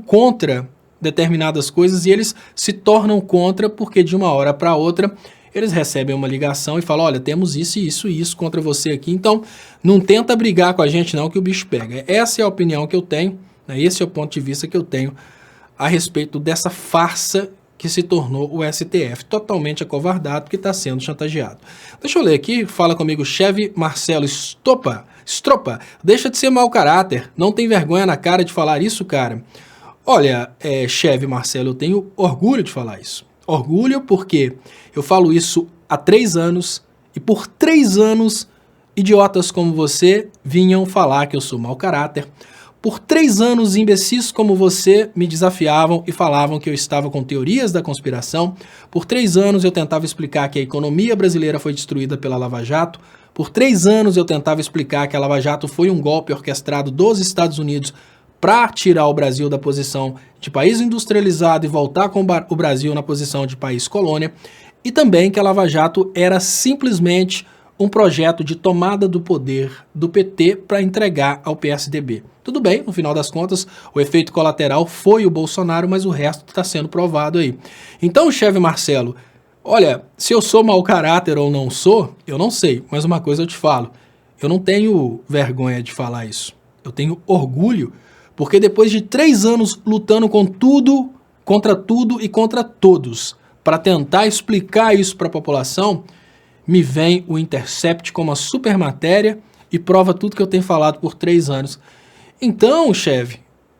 [SPEAKER 1] contra determinadas coisas e eles se tornam contra porque de uma hora para outra eles recebem uma ligação e falam, olha, temos isso e isso e isso contra você aqui, então não tenta brigar com a gente não que o bicho pega. Essa é a opinião que eu tenho, né? Esse é o ponto de vista que eu tenho a respeito dessa farsa que se tornou o STF, totalmente acovardado, que está sendo chantageado. Deixa eu ler aqui, fala comigo, Cheve Marcelo Stropa, deixa de ser mau caráter, não tem vergonha na cara de falar isso, cara? Olha, Cheve Marcelo, eu tenho orgulho de falar isso. Orgulho porque eu falo isso há 3 anos e por 3 anos idiotas como você vinham falar que eu sou mau caráter. Por 3 anos, imbecis como você me desafiavam e falavam que eu estava com teorias da conspiração. Por 3 anos, eu tentava explicar que a economia brasileira foi destruída pela Lava Jato. Por 3 anos, eu tentava explicar que a Lava Jato foi um golpe orquestrado dos Estados Unidos para tirar o Brasil da posição de país industrializado e voltar com o Brasil na posição de país colônia. E também que a Lava Jato era simplesmente um projeto de tomada do poder do PT para entregar ao PSDB. Tudo bem, no final das contas, o efeito colateral foi o Bolsonaro, mas o resto está sendo provado aí. Então, Cheve Marcelo, olha, se eu sou mau caráter ou não sou, eu não sei, mas uma coisa eu te falo, eu não tenho vergonha de falar isso. Eu tenho orgulho, porque depois de 3 anos lutando com tudo, contra tudo e contra todos, para tentar explicar isso para a população, me vem o Intercept como uma super matéria e prova tudo que eu tenho falado por 3 anos. Então, Cheve,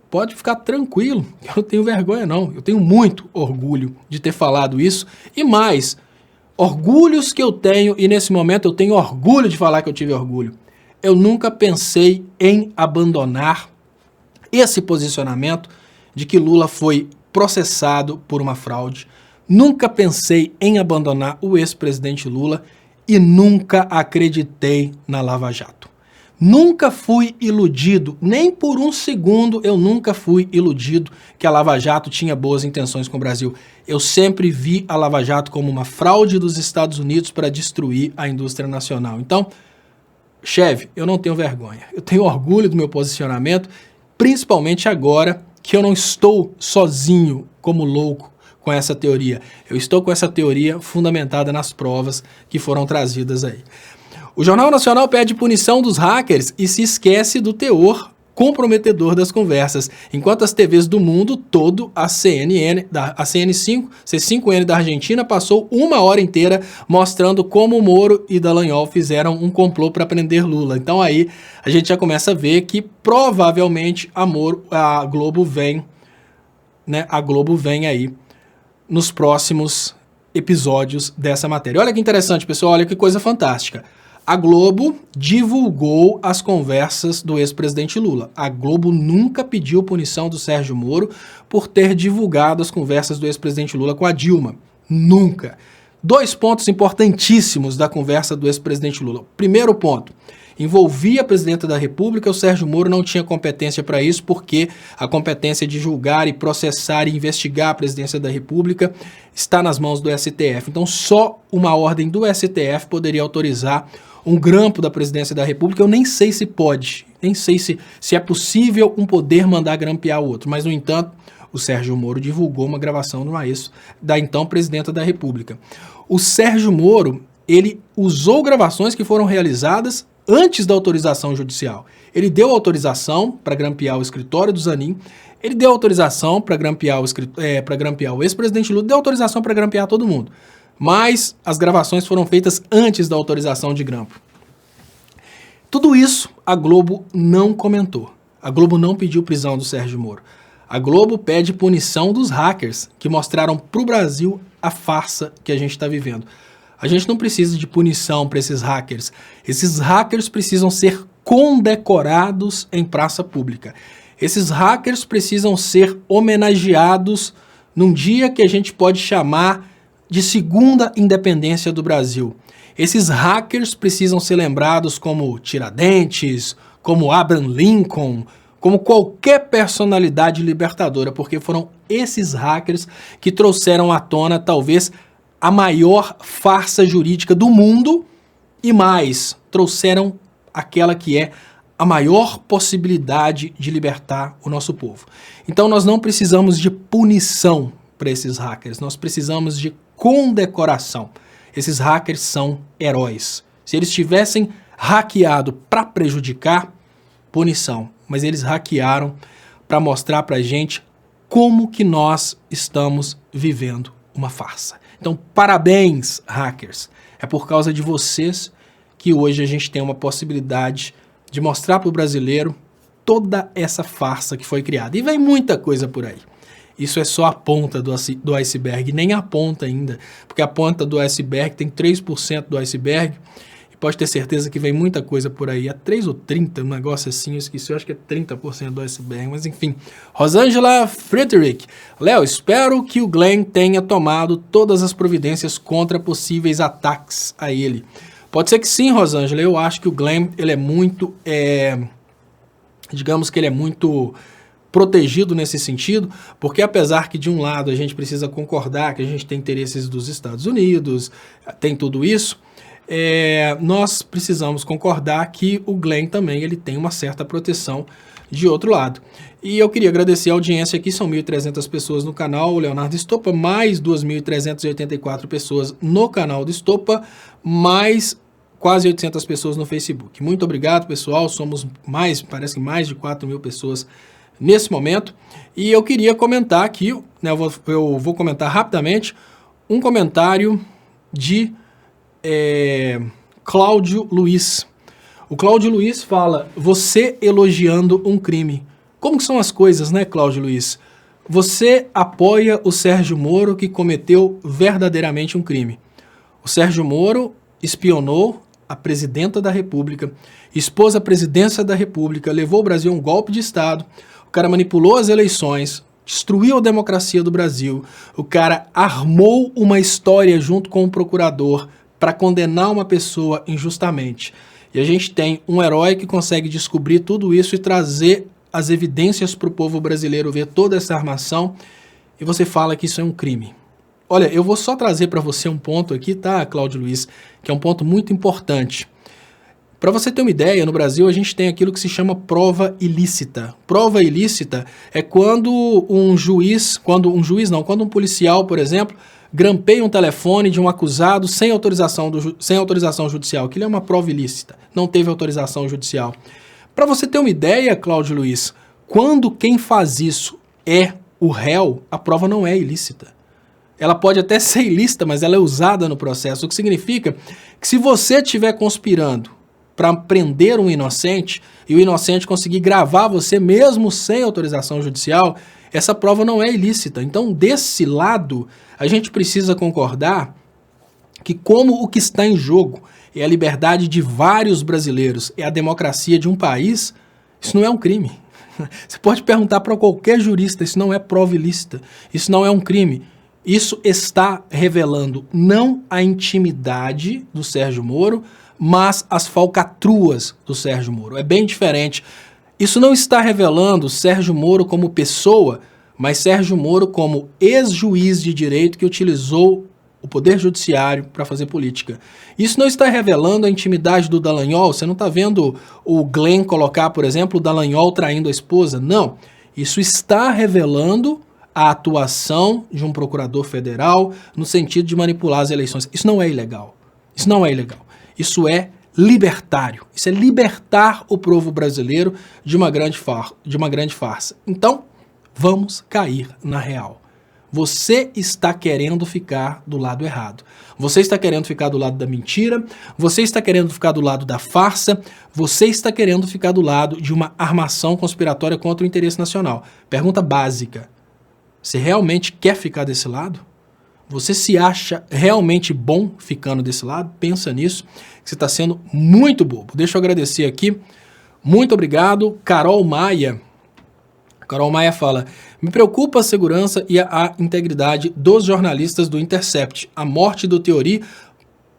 [SPEAKER 1] pode ficar tranquilo, eu não tenho vergonha não, eu tenho muito orgulho de ter falado isso e mais, orgulhos que eu tenho e nesse momento eu tenho orgulho de falar que eu tive orgulho. Eu nunca pensei em abandonar esse posicionamento de que Lula foi processado por uma fraude. Nunca pensei em abandonar o ex-presidente Lula e nunca acreditei na Lava Jato. Nunca fui iludido, nem por um segundo eu nunca fui iludido que a Lava Jato tinha boas intenções com o Brasil. Eu sempre vi a Lava Jato como uma fraude dos Estados Unidos para destruir a indústria nacional. Então, Cheve, eu não tenho vergonha. Eu tenho orgulho do meu posicionamento, principalmente agora que eu não estou sozinho como louco com essa teoria. Eu estou com essa teoria fundamentada nas provas que foram trazidas aí. O Jornal Nacional pede punição dos hackers e se esquece do teor comprometedor das conversas, enquanto as TVs do mundo todo, a CNN, a CN5, C5N da Argentina, passou 1 hora inteira mostrando como o Moro e Dallagnol fizeram um complô para prender Lula. Então aí a gente já começa a ver que provavelmente a Globo vem, né? A Globo vem aí nos próximos episódios dessa matéria. Olha que interessante, pessoal, olha que coisa fantástica. A Globo divulgou as conversas do ex-presidente Lula. A Globo nunca pediu punição do Sérgio Moro por ter divulgado as conversas do ex-presidente Lula com a Dilma. Nunca. 2 pontos importantíssimos da conversa do ex-presidente Lula. Primeiro ponto, envolvia a presidenta da República, o Sérgio Moro não tinha competência para isso, porque a competência de julgar e processar e investigar a presidência da República está nas mãos do STF. Então só uma ordem do STF poderia autorizar um grampo da presidência da República. Eu nem sei se pode, nem sei se é possível um poder mandar grampear o outro, mas no entanto o Sérgio Moro divulgou uma gravação do Maestro, da então presidenta da República. O Sérgio Moro, ele usou gravações que foram realizadas antes da autorização judicial. Ele deu autorização para grampear o escritório do Zanin, ele deu autorização para grampear o ex-presidente Lula, deu autorização para grampear todo mundo. Mas as gravações foram feitas antes da autorização de grampo. Tudo isso a Globo não comentou. A Globo não pediu prisão do Sérgio Moro. A Globo pede punição dos hackers que mostraram para o Brasil a farsa que a gente está vivendo. A gente não precisa de punição para esses hackers. Esses hackers precisam ser condecorados em praça pública. Esses hackers precisam ser homenageados num dia que a gente pode chamar de segunda independência do Brasil. Esses hackers precisam ser lembrados como Tiradentes, como Abraham Lincoln, como qualquer personalidade libertadora, porque foram esses hackers que trouxeram à tona talvez a maior farsa jurídica do mundo e mais, trouxeram aquela que é a maior possibilidade de libertar o nosso povo. Então nós não precisamos de punição para esses hackers, nós precisamos de condecoração. Esses hackers são heróis. Se eles tivessem hackeado para prejudicar, punição. Mas eles hackearam para mostrar para a gente como que nós estamos vivendo uma farsa. Então, parabéns, hackers. É por causa de vocês que hoje a gente tem uma possibilidade de mostrar para o brasileiro toda essa farsa que foi criada. E vem muita coisa por aí. Isso é só a ponta do iceberg, nem a ponta ainda, porque a ponta do iceberg tem 3% do iceberg, e pode ter certeza que vem muita coisa por aí. É 3 ou 30, um negócio assim, eu esqueci, eu acho que é 30% do iceberg, mas enfim. Rosângela Friedrich: Léo, espero que o Glenn tenha tomado todas as providências contra possíveis ataques a ele. Pode ser que sim, Rosângela. Eu acho que o Glenn, ele é muito, digamos que ele é muito protegido nesse sentido, porque apesar que de um lado a gente precisa concordar que a gente tem interesses dos Estados Unidos, tem tudo isso, nós precisamos concordar que o Glenn também ele tem uma certa proteção de outro lado. E eu queria agradecer a audiência aqui, são 1.300 pessoas no canal Leonardo Estopa, mais 2.384 pessoas no canal do Estopa, mais quase 800 pessoas no Facebook. Muito obrigado, pessoal, somos parece que mais de 4.000 pessoas nesse momento. E eu queria comentar aqui, né, eu vou comentar rapidamente, um comentário de Cláudio Luiz. O Cláudio Luiz fala: você elogiando um crime. Como que são as coisas, né, Cláudio Luiz? Você apoia o Sérgio Moro, que cometeu verdadeiramente um crime. O Sérgio Moro espionou a presidenta da República, expôs a presidência da República, levou o Brasil a um golpe de Estado, o cara manipulou as eleições, destruiu a democracia do Brasil, o cara armou uma história junto com o procurador para condenar uma pessoa injustamente. E a gente tem um herói que consegue descobrir tudo isso e trazer as evidências para o povo brasileiro ver toda essa armação, e você fala que isso é um crime. Olha, eu vou só trazer para você um ponto aqui, tá, Cláudio Luiz, que é um ponto muito importante. Para você ter uma ideia, no Brasil a gente tem aquilo que se chama prova ilícita. Prova ilícita é quando quando um policial, por exemplo, grampeia um telefone de um acusado sem autorização judicial. Aquilo é uma prova ilícita, não teve autorização judicial. Para você ter uma ideia, Cláudio Luiz, quando quem faz isso é o réu, a prova não é ilícita. Ela pode até ser ilícita, mas ela é usada no processo, o que significa que se você estiver conspirando para prender um inocente e o inocente conseguir gravar você mesmo sem autorização judicial, essa prova não é ilícita. Então, desse lado, a gente precisa concordar que como o que está em jogo é a liberdade de vários brasileiros, é a democracia de um país, isso não é um crime. Você pode perguntar para qualquer jurista, isso não é prova ilícita, isso não é um crime. Isso está revelando não a intimidade do Sérgio Moro, mas as falcatruas do Sérgio Moro. É bem diferente. Isso não está revelando Sérgio Moro como pessoa, mas Sérgio Moro como ex-juiz de direito que utilizou o poder judiciário para fazer política. Isso não está revelando a intimidade do Dallagnol. Você não está vendo o Glenn colocar, por exemplo, o Dallagnol traindo a esposa. Não. Isso está revelando a atuação de um procurador federal no sentido de manipular as eleições. Isso não é ilegal. Isso não é ilegal. Isso é libertário. Isso é libertar o povo brasileiro de uma grande farsa. Então, vamos cair na real. Você está querendo ficar do lado errado. Você está querendo ficar do lado da mentira, você está querendo ficar do lado da farsa, você está querendo ficar do lado de uma armação conspiratória contra o interesse nacional. Pergunta básica: você realmente quer ficar desse lado? Você se acha realmente bom ficando desse lado? Pensa nisso, que você está sendo muito bobo. Deixa eu agradecer aqui. Muito obrigado. Carol Maia fala: me preocupa a segurança e a integridade dos jornalistas do Intercept. A morte do Teori,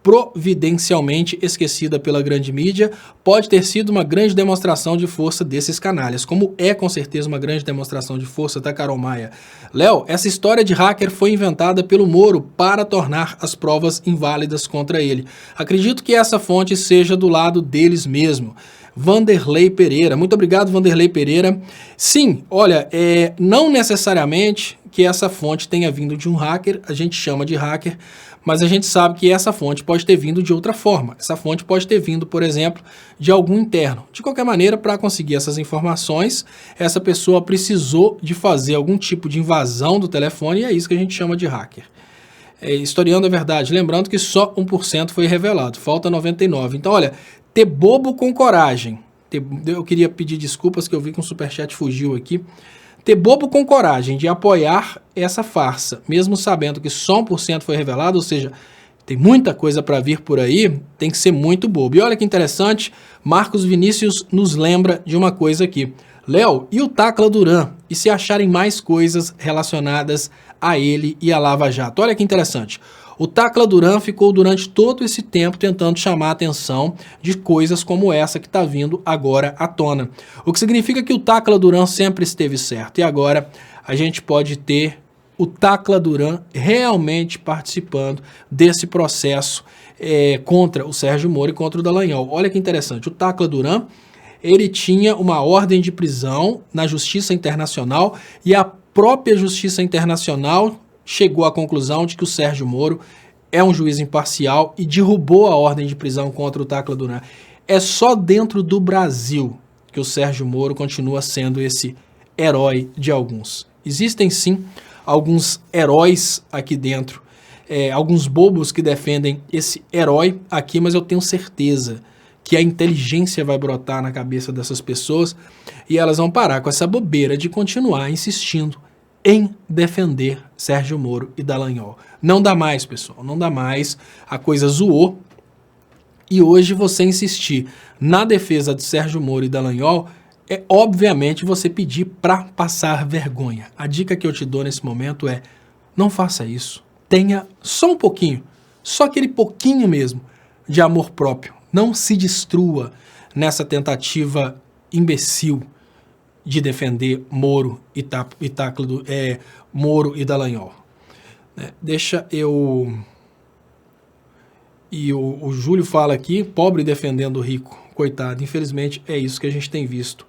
[SPEAKER 1] providencialmente esquecida pela grande mídia, pode ter sido uma grande demonstração de força desses canalhas, como é com certeza uma grande demonstração de força, tá, Carol Maia? Léo, essa história de hacker foi inventada pelo Moro para tornar as provas inválidas contra ele. Acredito que essa fonte seja do lado deles mesmo. Vanderlei Pereira, muito obrigado, Vanderlei Pereira. Sim, olha, não necessariamente que essa fonte tenha vindo de um hacker, a gente chama de hacker, mas a gente sabe que essa fonte pode ter vindo de outra forma. Essa fonte pode ter vindo, por exemplo, de algum interno. De qualquer maneira, para conseguir essas informações, essa pessoa precisou de fazer algum tipo de invasão do telefone e é isso que a gente chama de hacker. Historiando a verdade, lembrando que só 1% foi revelado, falta 99%. Então, olha, ter bobo com coragem. Eu queria pedir desculpas que eu vi que um superchat fugiu aqui. Ter bobo com coragem de apoiar essa farsa, mesmo sabendo que só 1% foi revelado, ou seja, tem muita coisa para vir por aí, tem que ser muito bobo. E olha que interessante, Marcos Vinícius nos lembra de uma coisa aqui. Léo, e o Tacla Duran? E se acharem mais coisas relacionadas a ele e a Lava Jato? Olha que interessante. O Tacla Duran ficou durante todo esse tempo tentando chamar a atenção de coisas como essa que está vindo agora à tona. O que significa que o Tacla Duran sempre esteve certo. E agora a gente pode ter o Tacla Duran realmente participando desse processo contra o Sérgio Moro e contra o Dallagnol. Olha que interessante. O Tacla Duran, ele tinha uma ordem de prisão na Justiça Internacional e a própria Justiça Internacional chegou à conclusão de que o Sérgio Moro é um juiz imparcial e derrubou a ordem de prisão contra o Tacla Duran. É só dentro do Brasil que o Sérgio Moro continua sendo esse herói de alguns. Existem sim alguns heróis aqui dentro, alguns bobos que defendem esse herói aqui, mas eu tenho certeza que a inteligência vai brotar na cabeça dessas pessoas e elas vão parar com essa bobeira de continuar insistindo em defender Sérgio Moro e Dallagnol. Não dá mais, pessoal, não dá mais, a coisa zoou, e hoje você insistir na defesa de Sérgio Moro e Dallagnol é, obviamente, você pedir para passar vergonha. A dica que eu te dou nesse momento é, não faça isso, tenha só um pouquinho, só aquele pouquinho mesmo de amor próprio. Não se destrua nessa tentativa imbecil de defender Moro e Moro e Dallagnol. Deixa eu... E o Júlio fala aqui, pobre defendendo o rico. Coitado, infelizmente é isso que a gente tem visto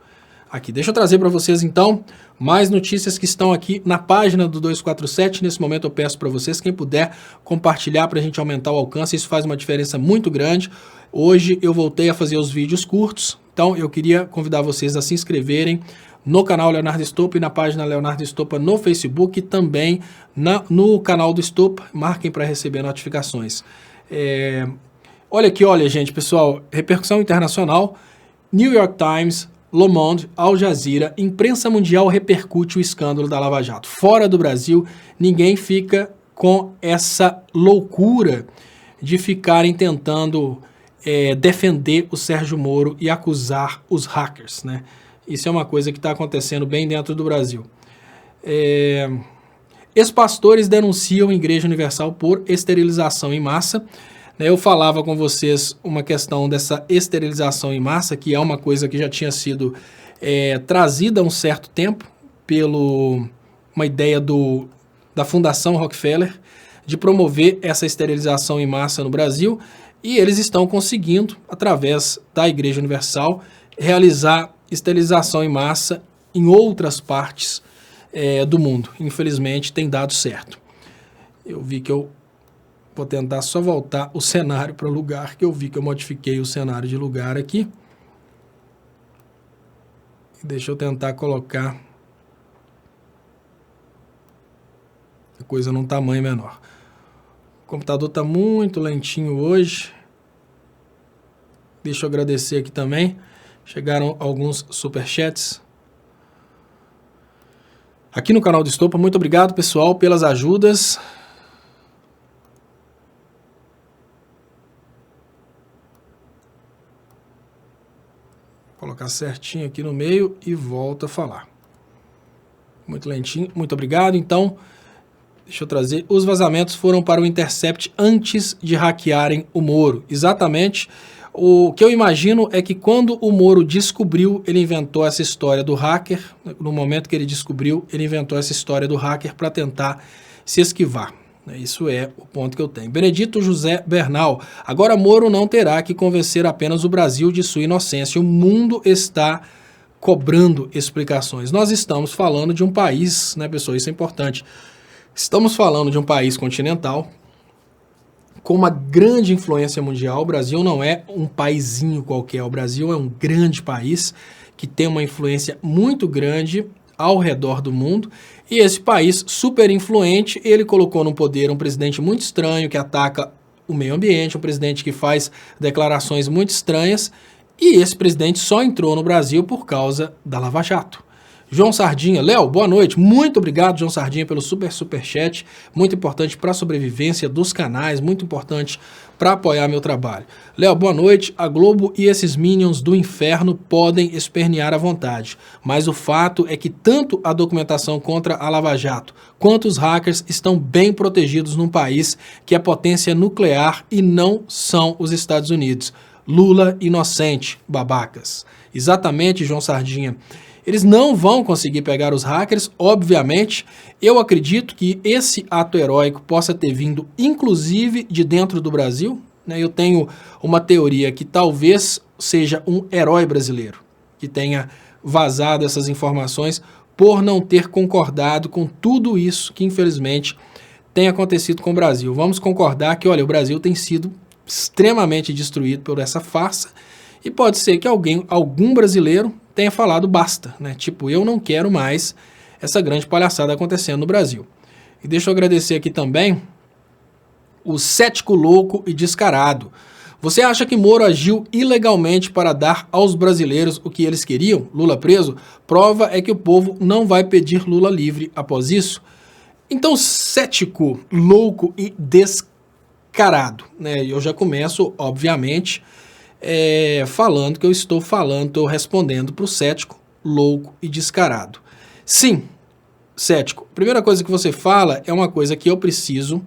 [SPEAKER 1] aqui. Deixa eu trazer para vocês então mais notícias que estão aqui na página do 247. Nesse momento eu peço para vocês, quem puder, compartilhar para a gente aumentar o alcance. Isso faz uma diferença muito grande. Hoje eu voltei a fazer os vídeos curtos, então eu queria convidar vocês a se inscreverem no canal Leonardo Estopa e na página Leonardo Estopa no Facebook e também no canal do Estopa. Marquem para receber notificações. Olha aqui, olha gente, pessoal, repercussão internacional, New York Times, Le Monde, Al Jazeera, imprensa mundial repercute o escândalo da Lava Jato. Fora do Brasil, ninguém fica com essa loucura de ficarem tentando defender o Sérgio Moro e acusar os hackers, né? Isso é uma coisa que está acontecendo bem dentro do Brasil. Ex-pastores denunciam a Igreja Universal por esterilização em massa. Eu falava com vocês uma questão dessa esterilização em massa, que é uma coisa que já tinha sido trazida há um certo tempo uma ideia da Fundação Rockefeller de promover essa esterilização em massa no Brasil, e eles estão conseguindo, através da Igreja Universal, realizar esterilização em massa em outras partes do mundo. Infelizmente, tem dado certo. Eu vi que eu vou tentar só voltar o cenário para o lugar, que eu vi que eu modifiquei o cenário de lugar aqui. Deixa eu tentar colocar a coisa num tamanho menor. O computador está muito lentinho hoje. Deixa eu agradecer aqui também. Chegaram alguns superchats aqui no canal do Estopa. Muito obrigado, pessoal, pelas ajudas. Vou colocar certinho aqui no meio e volto a falar. Muito lentinho, muito obrigado. Então, deixa eu trazer. Os vazamentos foram para o Intercept antes de hackearem o Moro. Exatamente. O que eu imagino é que quando o Moro descobriu, ele inventou essa história do hacker. No momento que ele descobriu, ele inventou essa história do hacker para tentar se esquivar. Isso é o ponto que eu tenho. Benedito José Bernal. Agora Moro não terá que convencer apenas o Brasil de sua inocência. O mundo está cobrando explicações. Nós estamos falando de um país, né, pessoal, isso é importante, estamos falando de um país continental com uma grande influência mundial. O Brasil não é um paizinho qualquer, o Brasil é um grande país que tem uma influência muito grande ao redor do mundo, e esse país super influente, ele colocou no poder um presidente muito estranho que ataca o meio ambiente, um presidente que faz declarações muito estranhas, e esse presidente só entrou no Brasil por causa da Lava Jato. João Sardinha, Léo, boa noite, muito obrigado, João Sardinha, pelo superchat, muito importante para a sobrevivência dos canais, muito importante para apoiar meu trabalho. Léo, boa noite, a Globo e esses minions do inferno podem espernear à vontade, mas o fato é que tanto a documentação contra a Lava Jato quanto os hackers estão bem protegidos num país que é potência nuclear e não são os Estados Unidos. Lula inocente, babacas. Exatamente, João Sardinha. Eles não vão conseguir pegar os hackers, obviamente. Eu acredito que esse ato heróico possa ter vindo, inclusive, de dentro do Brasil, né? Eu tenho uma teoria que talvez seja um herói brasileiro, que tenha vazado essas informações por não ter concordado com tudo isso que, infelizmente, tem acontecido com o Brasil. Vamos concordar que, olha, o Brasil tem sido extremamente destruído por essa farsa, e pode ser que algum brasileiro tenha falado basta, né? Tipo, eu não quero mais essa grande palhaçada acontecendo no Brasil. E deixa eu agradecer aqui também o cético louco e descarado. Você acha que Moro agiu ilegalmente para dar aos brasileiros o que eles queriam? Lula preso? Prova é que o povo não vai pedir Lula livre após isso. Então, cético, louco e descarado, né? Eu já começo, obviamente, falando que eu estou respondendo para o cético, louco e descarado. Sim, cético, a primeira coisa que você fala é uma coisa que eu preciso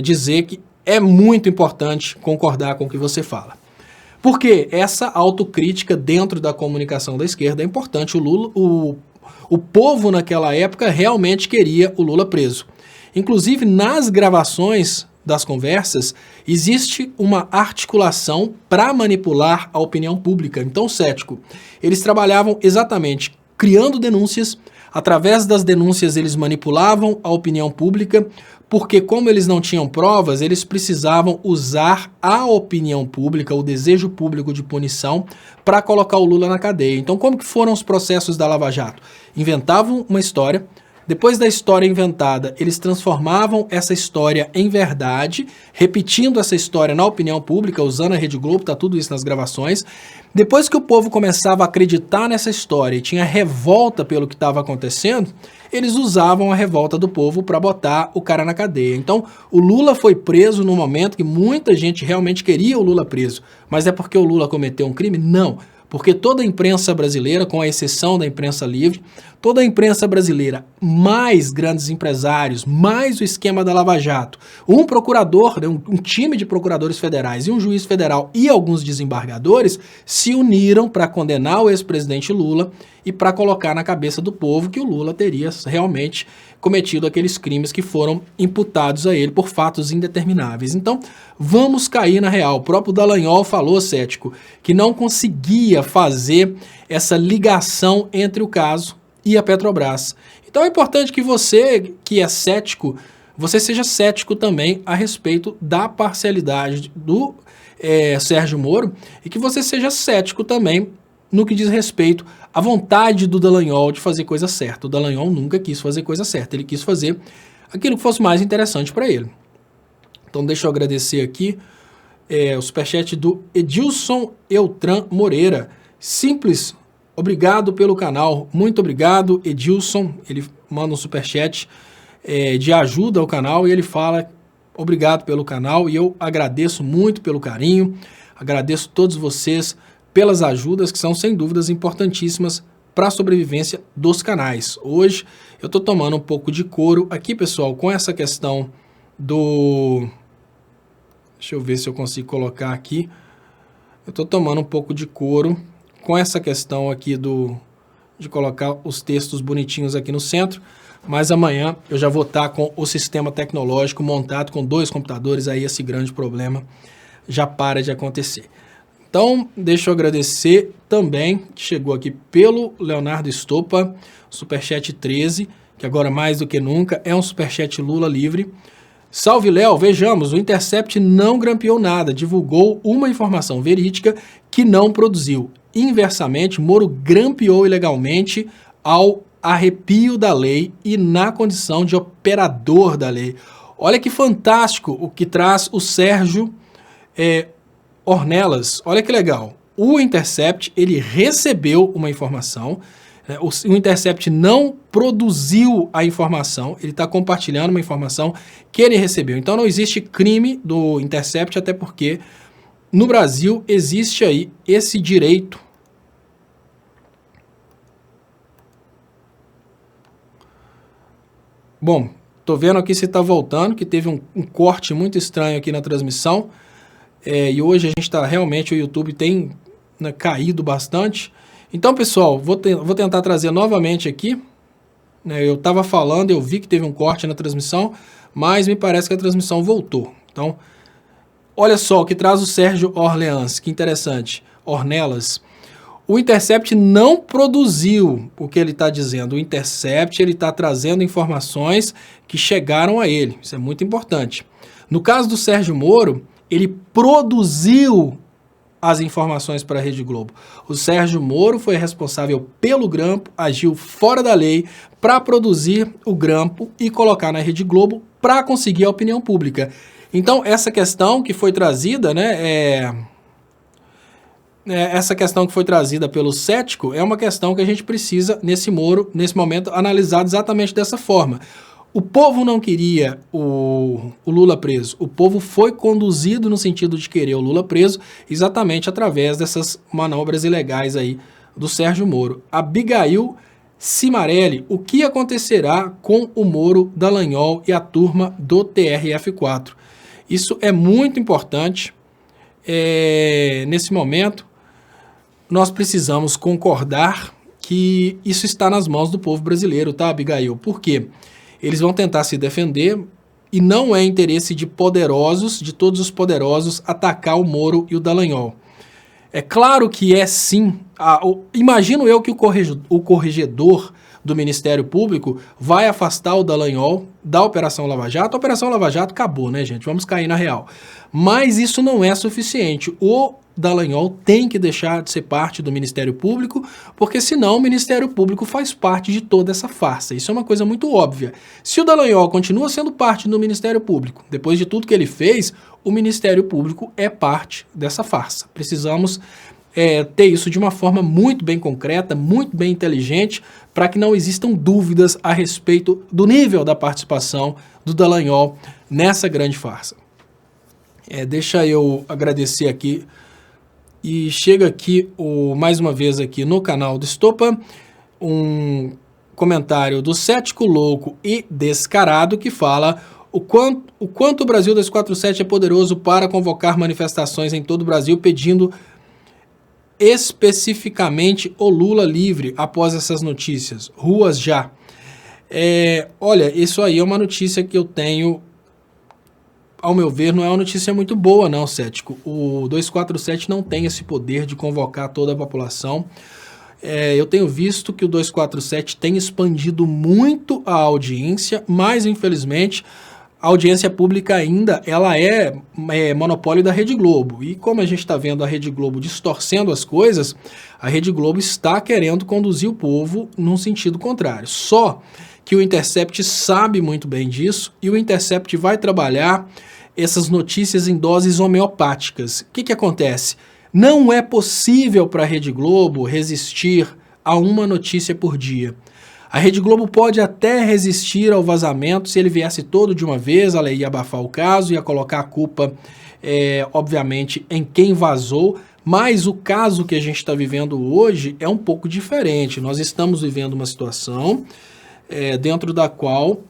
[SPEAKER 1] dizer que é muito importante concordar com o que você fala. Porque essa autocrítica dentro da comunicação da esquerda é importante. O povo naquela época realmente queria o Lula preso. Inclusive, nas gravações das conversas, existe uma articulação para manipular a opinião pública. Então, cético, eles trabalhavam exatamente criando denúncias, através das denúncias eles manipulavam a opinião pública, porque como eles não tinham provas, eles precisavam usar a opinião pública, o desejo público de punição, para colocar o Lula na cadeia. Então, como que foram os processos da Lava Jato? Inventavam uma história. Depois da história inventada, eles transformavam essa história em verdade, repetindo essa história na opinião pública, usando a Rede Globo, tá tudo isso nas gravações. Depois que o povo começava a acreditar nessa história e tinha revolta pelo que estava acontecendo, eles usavam a revolta do povo para botar o cara na cadeia. Então, o Lula foi preso no momento que muita gente realmente queria o Lula preso. Mas é porque o Lula cometeu um crime? Não. Porque toda a imprensa brasileira, com a exceção da imprensa livre, toda a imprensa brasileira, mais grandes empresários, mais o esquema da Lava Jato, um procurador, um time de procuradores federais e um juiz federal e alguns desembargadores se uniram para condenar o ex-presidente Lula e para colocar na cabeça do povo que o Lula teria realmente cometido aqueles crimes que foram imputados a ele por fatos indetermináveis. Então, vamos cair na real. O próprio Dallagnol falou, cético, que não conseguia fazer essa ligação entre o caso e a Petrobras. Então é importante que você, que é cético, você seja cético também a respeito da parcialidade do Sérgio Moro e que você seja cético também no que diz respeito à vontade do Dallagnol de fazer coisa certa. O Dallagnol nunca quis fazer coisa certa, ele quis fazer aquilo que fosse mais interessante para ele. Então deixa eu agradecer aqui o superchat do Edilson Eutran Moreira. Simples, obrigado pelo canal, muito obrigado, Edilson. Ele manda um superchat de ajuda ao canal e ele fala obrigado pelo canal e eu agradeço muito pelo carinho, agradeço a todos vocês pelas ajudas que são sem dúvidas importantíssimas para a sobrevivência dos canais. Hoje eu estou tomando um pouco de couro aqui, pessoal, com essa questão do... Deixa eu ver se eu consigo colocar aqui. Eu estou tomando um pouco de couro com essa questão aqui de colocar os textos bonitinhos aqui no centro, mas amanhã eu já vou estar com o sistema tecnológico montado com 2 computadores, aí esse grande problema já para de acontecer. Então, deixa eu agradecer também, que chegou aqui pelo Leonardo Estopa, Superchat 13, que agora mais do que nunca é um Superchat Lula livre. Salve, Léo, vejamos, o Intercept não grampeou nada, divulgou uma informação verídica que não produziu. Inversamente, Moro grampeou ilegalmente ao arrepio da lei e na condição de operador da lei. Olha que fantástico o que traz o Sérgio Ornelas. Olha que legal. O Intercept, ele recebeu uma informação, o Intercept não produziu a informação, ele está compartilhando uma informação que ele recebeu. Então não existe crime do Intercept, até porque no Brasil existe aí esse direito. Bom, tô vendo aqui se está voltando, que teve um corte muito estranho aqui na transmissão, e hoje a gente está realmente, o YouTube tem, né, caído bastante. Então, pessoal, vou tentar trazer novamente aqui, né, eu estava falando, eu vi que teve um corte na transmissão, mas me parece que a transmissão voltou. Então, olha só o que traz o Sérgio Orleans, que interessante, Ornelas. O Intercept não produziu o que ele está dizendo. O Intercept está trazendo informações que chegaram a ele. Isso é muito importante. No caso do Sérgio Moro, ele produziu as informações para a Rede Globo. O Sérgio Moro foi responsável pelo grampo, agiu fora da lei para produzir o grampo e colocar na Rede Globo para conseguir a opinião pública. Então, essa questão que foi trazida, né, essa questão que foi trazida pelo cético é uma questão que a gente precisa, nesse momento, analisar exatamente dessa forma. O povo não queria o Lula preso. O povo foi conduzido no sentido de querer o Lula preso exatamente através dessas manobras ilegais aí do Sérgio Moro. Abigail Cimarelli, o que acontecerá com o Moro, Dallagnol e a turma do TRF4? Isso é muito importante. Nesse momento, nós precisamos concordar que isso está nas mãos do povo brasileiro, tá, Abigail? Por quê? Eles vão tentar se defender e não é interesse de poderosos, de todos os poderosos, atacar o Moro e o Dallagnol. É claro que é sim. Imagino eu que o corregedor do Ministério Público vai afastar o Dallagnol da Operação Lava Jato. A Operação Lava Jato acabou, né, gente? Vamos cair na real. Mas isso não é suficiente. O Dallagnol tem que deixar de ser parte do Ministério Público, porque senão o Ministério Público faz parte de toda essa farsa. Isso é uma coisa muito óbvia. Se o Dallagnol continua sendo parte do Ministério Público, depois de tudo que ele fez, o Ministério Público é parte dessa farsa. Precisamos ter isso de uma forma muito bem concreta, muito bem inteligente, para que não existam dúvidas a respeito do nível da participação do Dallagnol nessa grande farsa. Deixa eu agradecer aqui. E chega aqui, mais uma vez aqui no canal do Estopa, um comentário do Cético Louco e Descarado que fala o quanto o Brasil 247 é poderoso para convocar manifestações em todo o Brasil pedindo especificamente o Lula livre após essas notícias. Ruas já. Olha, isso aí é uma notícia que eu tenho, ao meu ver, não é uma notícia muito boa não, Cético. O 247 não tem esse poder de convocar toda a população. Eu tenho visto que o 247 tem expandido muito a audiência, mas infelizmente a audiência pública ainda ela é monopólio da Rede Globo. E como a gente está vendo a Rede Globo distorcendo as coisas, a Rede Globo está querendo conduzir o povo num sentido contrário. Só que o Intercept sabe muito bem disso e o Intercept vai trabalhar essas notícias em doses homeopáticas. O que acontece? Não é possível para a Rede Globo resistir a uma notícia por dia. A Rede Globo pode até resistir ao vazamento se ele viesse todo de uma vez, ela ia abafar o caso, ia colocar a culpa, obviamente, em quem vazou, mas o caso que a gente está vivendo hoje é um pouco diferente. Nós estamos vivendo uma situação dentro da qual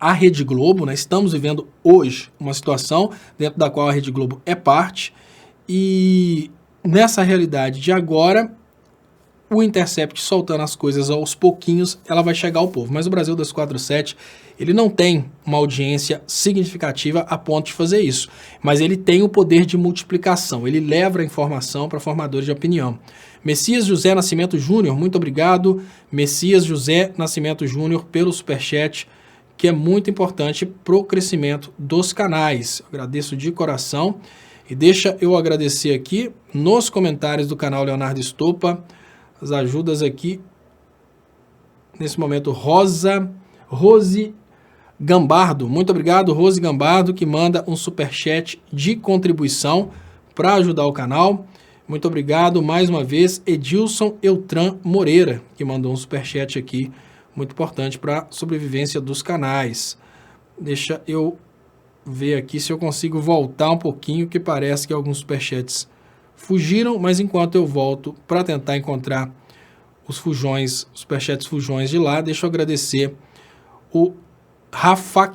[SPEAKER 1] a Rede Globo, né, estamos vivendo hoje uma situação dentro da qual a Rede Globo é parte, e nessa realidade de agora, o Intercept soltando as coisas aos pouquinhos, ela vai chegar ao povo. Mas o Brasil 247, ele não tem uma audiência significativa a ponto de fazer isso. Mas ele tem o poder de multiplicação, ele leva a informação para formadores de opinião. Messias José Nascimento Júnior, muito obrigado. Messias José Nascimento Júnior pelo superchat, que é muito importante para o crescimento dos canais. Eu agradeço de coração. E deixa eu agradecer aqui nos comentários do canal Leonardo Estopa, as ajudas aqui, nesse momento, Rose Gambardo. Muito obrigado, Rose Gambardo, que manda um superchat de contribuição para ajudar o canal. Muito obrigado mais uma vez, Edilson Eutran Moreira, que mandou um superchat aqui, muito importante para a sobrevivência dos canais. Deixa eu ver aqui se eu consigo voltar um pouquinho, que parece que alguns superchats fugiram, mas enquanto eu volto para tentar encontrar os fujões, os superchats fujões de lá, deixa eu agradecer o Rafa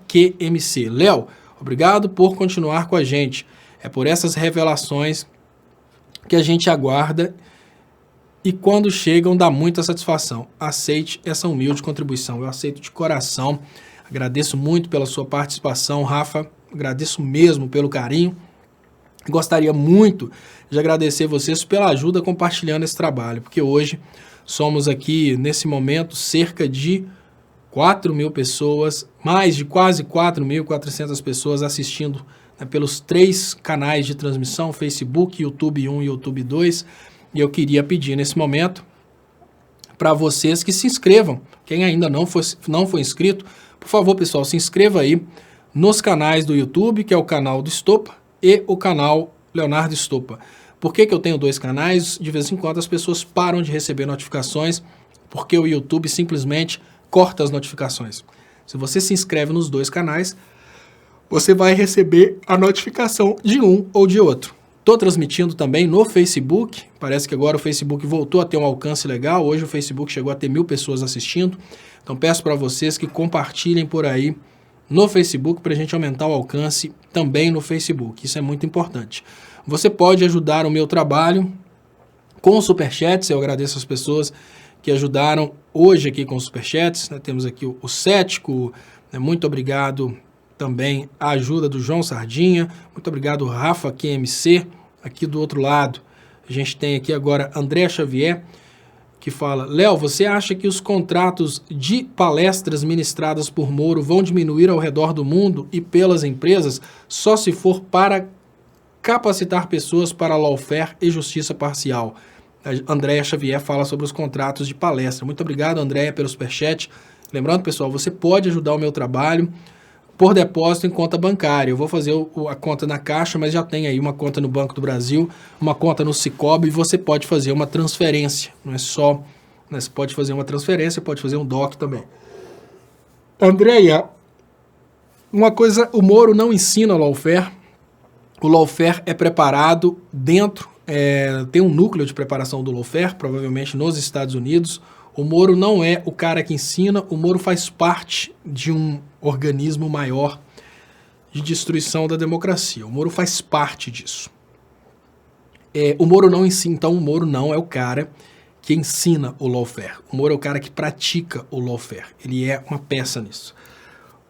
[SPEAKER 1] QMC. Léo, obrigado por continuar com a gente. É por essas revelações que a gente aguarda e quando chegam dá muita satisfação. Aceite essa humilde contribuição. Eu aceito de coração. Agradeço muito pela sua participação, Rafa. Agradeço mesmo pelo carinho. Gostaria muito de agradecer vocês pela ajuda compartilhando esse trabalho, porque hoje somos aqui, nesse momento, cerca de 4.000 pessoas, mais de quase 4.400 pessoas assistindo, né, pelos 3 canais de transmissão, Facebook, YouTube 1 e YouTube 2, e eu queria pedir nesse momento para vocês que se inscrevam. Quem ainda não foi inscrito, por favor, pessoal, se inscreva aí nos canais do YouTube, que é o canal do Estopa, e o canal Leonardo Estopa. Por que eu tenho 2 canais? De vez em quando as pessoas param de receber notificações, porque o YouTube simplesmente corta as notificações. Se você se inscreve nos 2 canais, você vai receber a notificação de um ou de outro. Estou transmitindo também no Facebook, parece que agora o Facebook voltou a ter um alcance legal, hoje o Facebook chegou a ter 1.000 pessoas assistindo, então peço para vocês que compartilhem por aí no Facebook para a gente aumentar o alcance também no Facebook, isso é muito importante. Você pode ajudar o meu trabalho com superchats, eu agradeço as pessoas que ajudaram hoje aqui com superchats, né? Temos aqui o Cético, né? Muito obrigado também a ajuda do João Sardinha, muito obrigado Rafa QMC, aqui do outro lado. A gente tem aqui agora André Xavier, que fala: Léo, você acha que os contratos de palestras ministradas por Moro vão diminuir ao redor do mundo e pelas empresas só se for para capacitar pessoas para lawfare e justiça parcial? Andréa Xavier fala sobre os contratos de palestra. Muito obrigado, Andréa, pelo superchat. Lembrando, pessoal, você pode ajudar o meu trabalho por depósito em conta bancária. Eu vou fazer a conta na Caixa, mas já tem aí uma conta no Banco do Brasil, uma conta no Sicoob, e você pode fazer uma transferência. Não é só, né, você pode fazer uma transferência, pode fazer um DOC também. Andréia, uma coisa, o Moro não ensina lawfare. O lawfare é preparado dentro, tem um núcleo de preparação do lawfare, provavelmente nos Estados Unidos. O Moro não é o cara que ensina, o Moro faz parte de um organismo maior de destruição da democracia. O Moro faz parte disso. O Moro não ensina, então o Moro não é o cara que ensina o lawfare. O Moro é o cara que pratica o lawfare. Ele é uma peça nisso.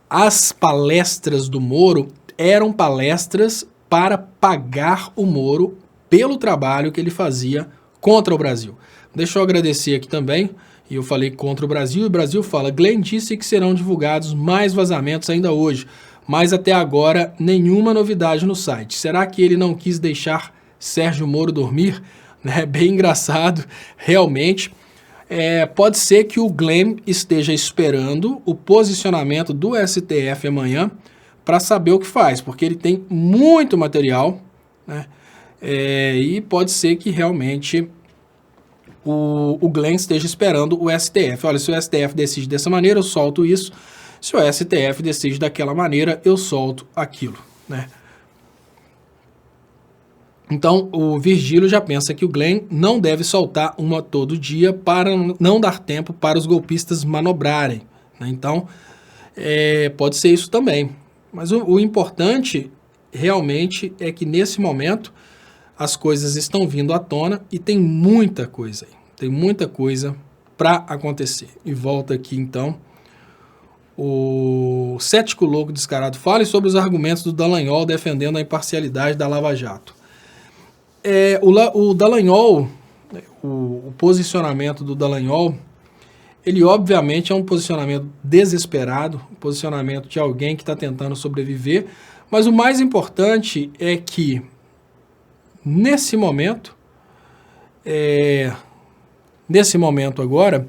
[SPEAKER 1] As palestras do Moro eram palestras para pagar o Moro pelo trabalho que ele fazia contra o Brasil. Deixa eu agradecer aqui também. E eu falei contra o Brasil, e o Brasil fala: Glenn disse que serão divulgados mais vazamentos ainda hoje, mas até agora nenhuma novidade no site. Será que ele não quis deixar Sérgio Moro dormir? Né? Bem engraçado, realmente. Pode ser que o Glenn esteja esperando o posicionamento do STF amanhã para saber o que faz, porque ele tem muito material, né? E pode ser que realmente o Glenn esteja esperando o STF. Olha, se o STF decide dessa maneira, eu solto isso. Se o STF decide daquela maneira, eu solto aquilo, né? Então, o Virgílio já pensa que o Glenn não deve soltar uma todo dia para não dar tempo para os golpistas manobrarem, né? Então, pode ser isso também. Mas o importante, realmente, é que nesse momento as coisas estão vindo à tona e tem muita coisa aí. Tem muita coisa para acontecer. E volta aqui, então, o cético louco descarado. Fale sobre os argumentos do Dallagnol defendendo a imparcialidade da Lava Jato. O Dallagnol, o posicionamento do Dallagnol, ele obviamente é um posicionamento desesperado, um posicionamento de alguém que está tentando sobreviver, mas o mais importante é que, nesse momento agora,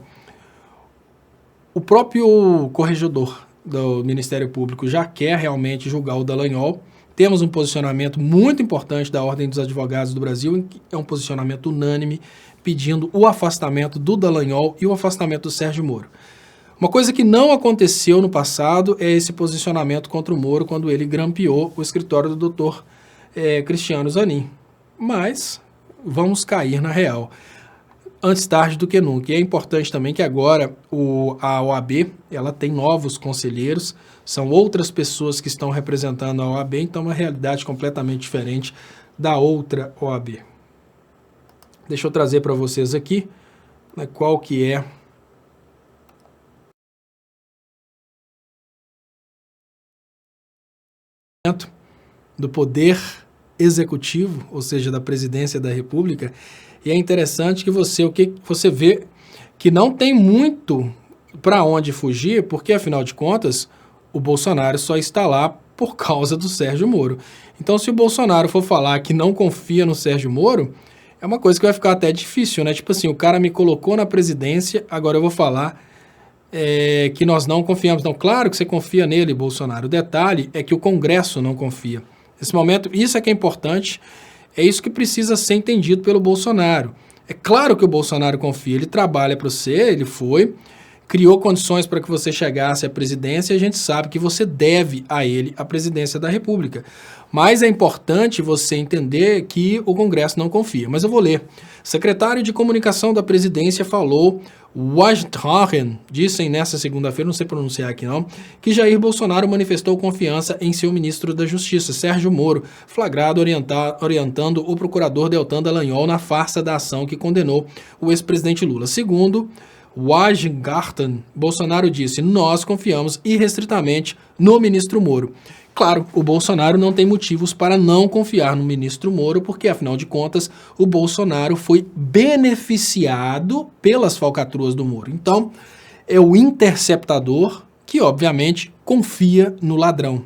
[SPEAKER 1] o próprio corregedor do Ministério Público já quer realmente julgar o Dallagnol. Temos um posicionamento muito importante da Ordem dos Advogados do Brasil, que é um posicionamento unânime, pedindo o afastamento do Dallagnol e o afastamento do Sérgio Moro. Uma coisa que não aconteceu no passado é esse posicionamento contra o Moro quando ele grampeou o escritório do doutor Cristiano Zanin. Mas vamos cair na real, antes tarde do que nunca. E é importante também que agora a OAB ela tem novos conselheiros, são outras pessoas que estão representando a OAB, então é uma realidade completamente diferente da outra OAB. Deixa eu trazer para vocês aqui, né, qual que é do poder executivo, ou seja, da presidência da República, e é interessante que você vê que não tem muito para onde fugir, porque, afinal de contas, o Bolsonaro só está lá por causa do Sérgio Moro. Então, se o Bolsonaro for falar que não confia no Sérgio Moro, é uma coisa que vai ficar até difícil, né? Tipo assim, o cara me colocou na presidência, agora eu vou falar que nós não confiamos. Não, claro que você confia nele, Bolsonaro. O detalhe é que o Congresso não confia. Nesse momento, isso é que é importante, é isso que precisa ser entendido pelo Bolsonaro. É claro que o Bolsonaro confia, ele trabalha para você, ele criou condições para que você chegasse à presidência e a gente sabe que você deve a ele a presidência da República. Mas é importante você entender que o Congresso não confia. Mas eu vou ler. Secretário de Comunicação da Presidência falou, Wajdrachen, disse nessa segunda-feira, não sei pronunciar aqui não, que Jair Bolsonaro manifestou confiança em seu ministro da Justiça, Sérgio Moro, flagrado orientando o procurador Deltan Dallagnol na farsa da ação que condenou o ex-presidente Lula. Segundo Wajdrachen, Bolsonaro disse, nós confiamos irrestritamente no ministro Moro. Claro, o Bolsonaro não tem motivos para não confiar no ministro Moro, porque, afinal de contas, o Bolsonaro foi beneficiado pelas falcatruas do Moro. Então, é o interceptador que, obviamente, confia no ladrão.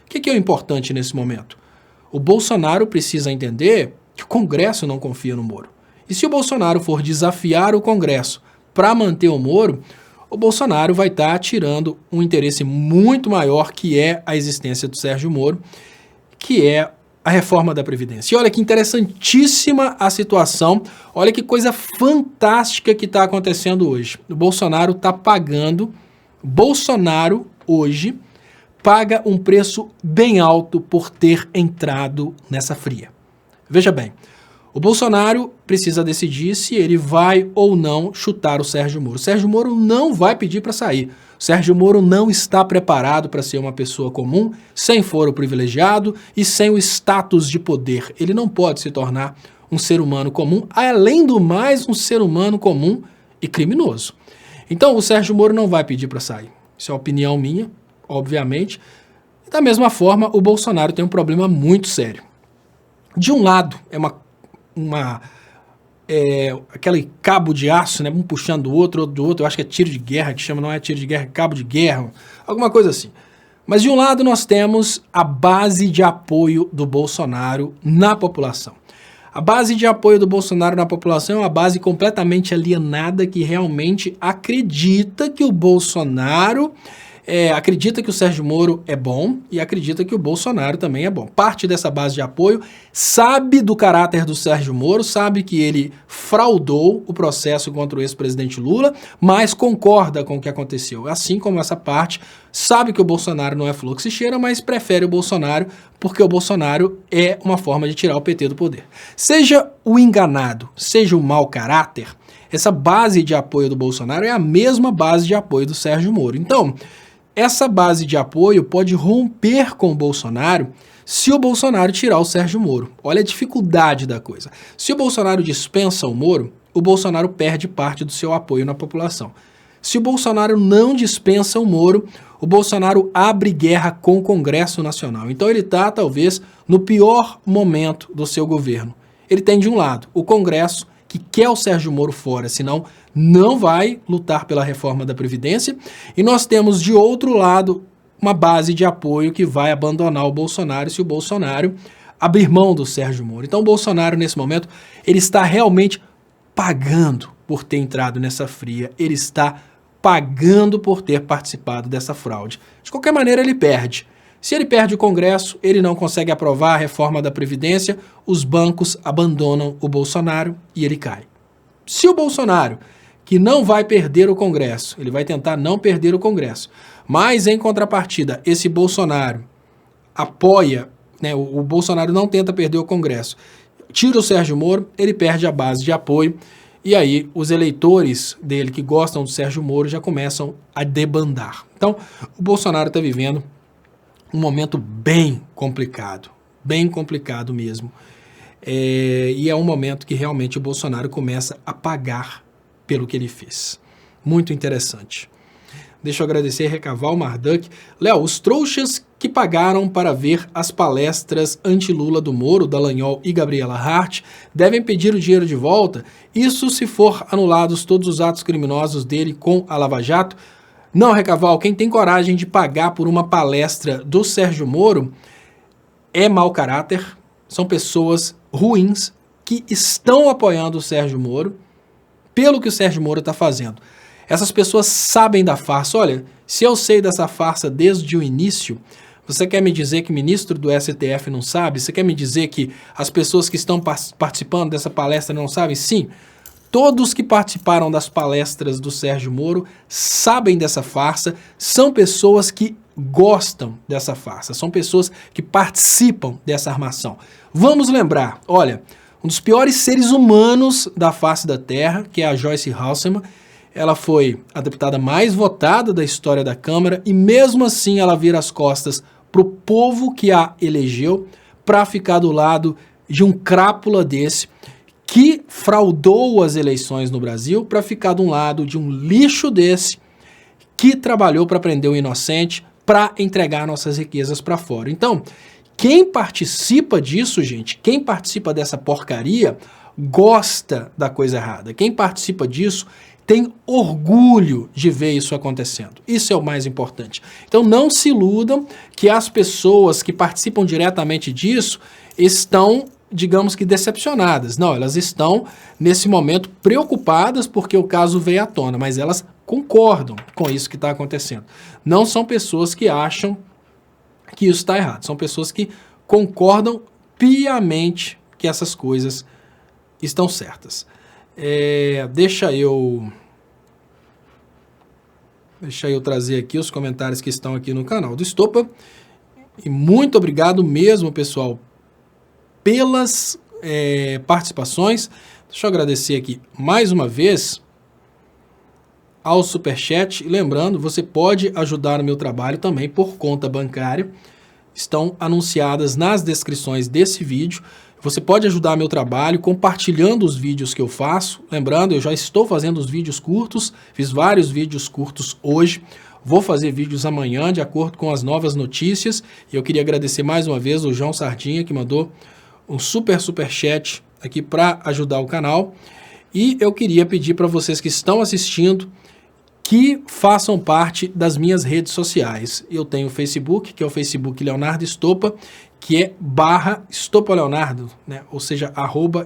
[SPEAKER 1] O que é o importante nesse momento? O Bolsonaro precisa entender que o Congresso não confia no Moro. E se o Bolsonaro for desafiar o Congresso para manter o Moro, o Bolsonaro vai estar tirando um interesse muito maior, que é a existência do Sérgio Moro, que é a reforma da Previdência. E olha que interessantíssima a situação, olha que coisa fantástica que está acontecendo hoje. O Bolsonaro está pagando, Bolsonaro hoje paga um preço bem alto por ter entrado nessa fria. Veja bem, o Bolsonaro precisa decidir se ele vai ou não chutar o Sérgio Moro. O Sérgio Moro não vai pedir para sair. O Sérgio Moro não está preparado para ser uma pessoa comum, sem foro privilegiado e sem o status de poder. Ele não pode se tornar um ser humano comum, além do mais, um ser humano comum e criminoso. Então, o Sérgio Moro não vai pedir para sair. Isso é uma opinião minha, obviamente. Da mesma forma, o Bolsonaro tem um problema muito sério. De um lado, aquele cabo de aço, né, um puxando o outro do outro, eu acho que é tiro de guerra que chama, não é tiro de guerra, é cabo de guerra, alguma coisa assim. Mas de um lado nós temos a base de apoio do Bolsonaro na população. A base de apoio do Bolsonaro na população é uma base completamente alienada que realmente acredita que o Bolsonaro acredita que o Sérgio Moro é bom e acredita que o Bolsonaro também é bom. Parte dessa base de apoio sabe do caráter do Sérgio Moro, sabe que ele fraudou o processo contra o ex-presidente Lula, mas concorda com o que aconteceu. Assim como essa parte sabe que o Bolsonaro não é fluxo e cheira, mas prefere o Bolsonaro porque o Bolsonaro é uma forma de tirar o PT do poder. Seja o enganado, seja o mau caráter, essa base de apoio do Bolsonaro é a mesma base de apoio do Sérgio Moro. Então, essa base de apoio pode romper com o Bolsonaro se o Bolsonaro tirar o Sérgio Moro. Olha a dificuldade da coisa. Se o Bolsonaro dispensa o Moro, o Bolsonaro perde parte do seu apoio na população. Se o Bolsonaro não dispensa o Moro, o Bolsonaro abre guerra com o Congresso Nacional. Então ele está, talvez, no pior momento do seu governo. Ele tem, de um lado, o Congresso, que quer o Sérgio Moro fora, senão não vai lutar pela reforma da Previdência, e nós temos, de outro lado, uma base de apoio que vai abandonar o Bolsonaro se o Bolsonaro abrir mão do Sérgio Moro. Então o Bolsonaro, nesse momento, ele está realmente pagando por ter entrado nessa fria, ele está pagando por ter participado dessa fraude. De qualquer maneira, ele perde. Se ele perde o Congresso, ele não consegue aprovar a reforma da Previdência, os bancos abandonam o Bolsonaro e ele cai. Se o Bolsonaro, que não vai perder o Congresso, ele vai tentar não perder o Congresso, mas em contrapartida, esse Bolsonaro apoia, né, o Bolsonaro não tenta perder o Congresso, tira o Sérgio Moro, ele perde a base de apoio, e aí os eleitores dele que gostam do Sérgio Moro já começam a debandar. Então, o Bolsonaro está vivendo um momento bem complicado mesmo. E é um momento que realmente o Bolsonaro começa a pagar pelo que ele fez. Muito interessante. Deixa eu agradecer, Recaval, Marduk. Léo, os trouxas que pagaram para ver as palestras anti-Lula do Moro, Dallagnol e Gabriela Hart, devem pedir o dinheiro de volta? Isso se for anulados todos os atos criminosos dele com a Lava Jato? Não, Recaval, quem tem coragem de pagar por uma palestra do Sérgio Moro é mau caráter, são pessoas ruins que estão apoiando o Sérgio Moro pelo que o Sérgio Moro está fazendo. Essas pessoas sabem da farsa. Olha, se eu sei dessa farsa desde o início, você quer me dizer que o ministro do STF não sabe? Você quer me dizer que as pessoas que estão participando dessa palestra não sabem? Sim, todos que participaram das palestras do Sérgio Moro sabem dessa farsa, são pessoas que gostam dessa farsa, são pessoas que participam dessa armação. Vamos lembrar, olha, um dos piores seres humanos da face da Terra, que é a Joyce Hasselmann, ela foi a deputada mais votada da história da Câmara e mesmo assim ela vira as costas para o povo que a elegeu para ficar do lado de um crápula desse que fraudou as eleições no Brasil, para ficar do lado de um lixo desse que trabalhou para prender o inocente, para entregar nossas riquezas para fora. Então, quem participa disso, gente, quem participa dessa porcaria, gosta da coisa errada. Quem participa disso tem orgulho de ver isso acontecendo. Isso é o mais importante. Então não se iludam que as pessoas que participam diretamente disso estão, digamos que, decepcionadas. Não, elas estão, nesse momento, preocupadas porque o caso veio à tona, mas elas concordam com isso que está acontecendo. Não são pessoas que acham que isso está errado. São pessoas que concordam piamente que essas coisas estão certas. Deixa eu trazer aqui os comentários que estão aqui no canal do Estopa. E muito obrigado mesmo, pessoal, pelas participações. Deixa eu agradecer aqui mais uma vez ao Superchat. E lembrando, você pode ajudar o meu trabalho também por conta bancária. Estão anunciadas nas descrições desse vídeo. Você pode ajudar meu trabalho compartilhando os vídeos que eu faço. Lembrando, eu já estou fazendo os vídeos curtos, fiz vários vídeos curtos hoje. Vou fazer vídeos amanhã, de acordo com as novas notícias. E eu queria agradecer mais uma vez o João Sardinha, que mandou um superchat aqui para ajudar o canal. E eu queria pedir para vocês que estão assistindo que façam parte das minhas redes sociais. Eu tenho o Facebook, que é o Facebook Leonardo Estopa, que é /EstopaLeonardo, né? Ou seja,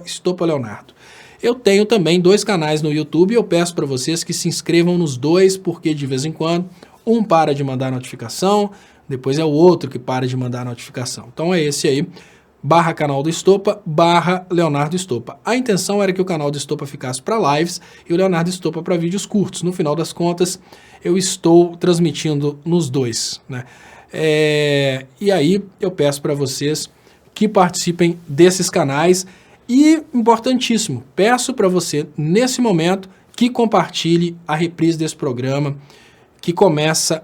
[SPEAKER 1] @EstopaLeonardo. Eu tenho também 2 canais no YouTube e eu peço para vocês que se inscrevam nos 2, porque de vez em quando um para de mandar notificação, depois é o outro que para de mandar notificação. Então é esse aí, /canal do Estopa, /Leonardo Estopa. A intenção era que o canal do Estopa ficasse para lives e o Leonardo Estopa para vídeos curtos. No final das contas, eu estou transmitindo nos 2, né? E aí eu peço para vocês que participem desses canais e, importantíssimo, peço para você, nesse momento, que compartilhe a reprise desse programa, que começa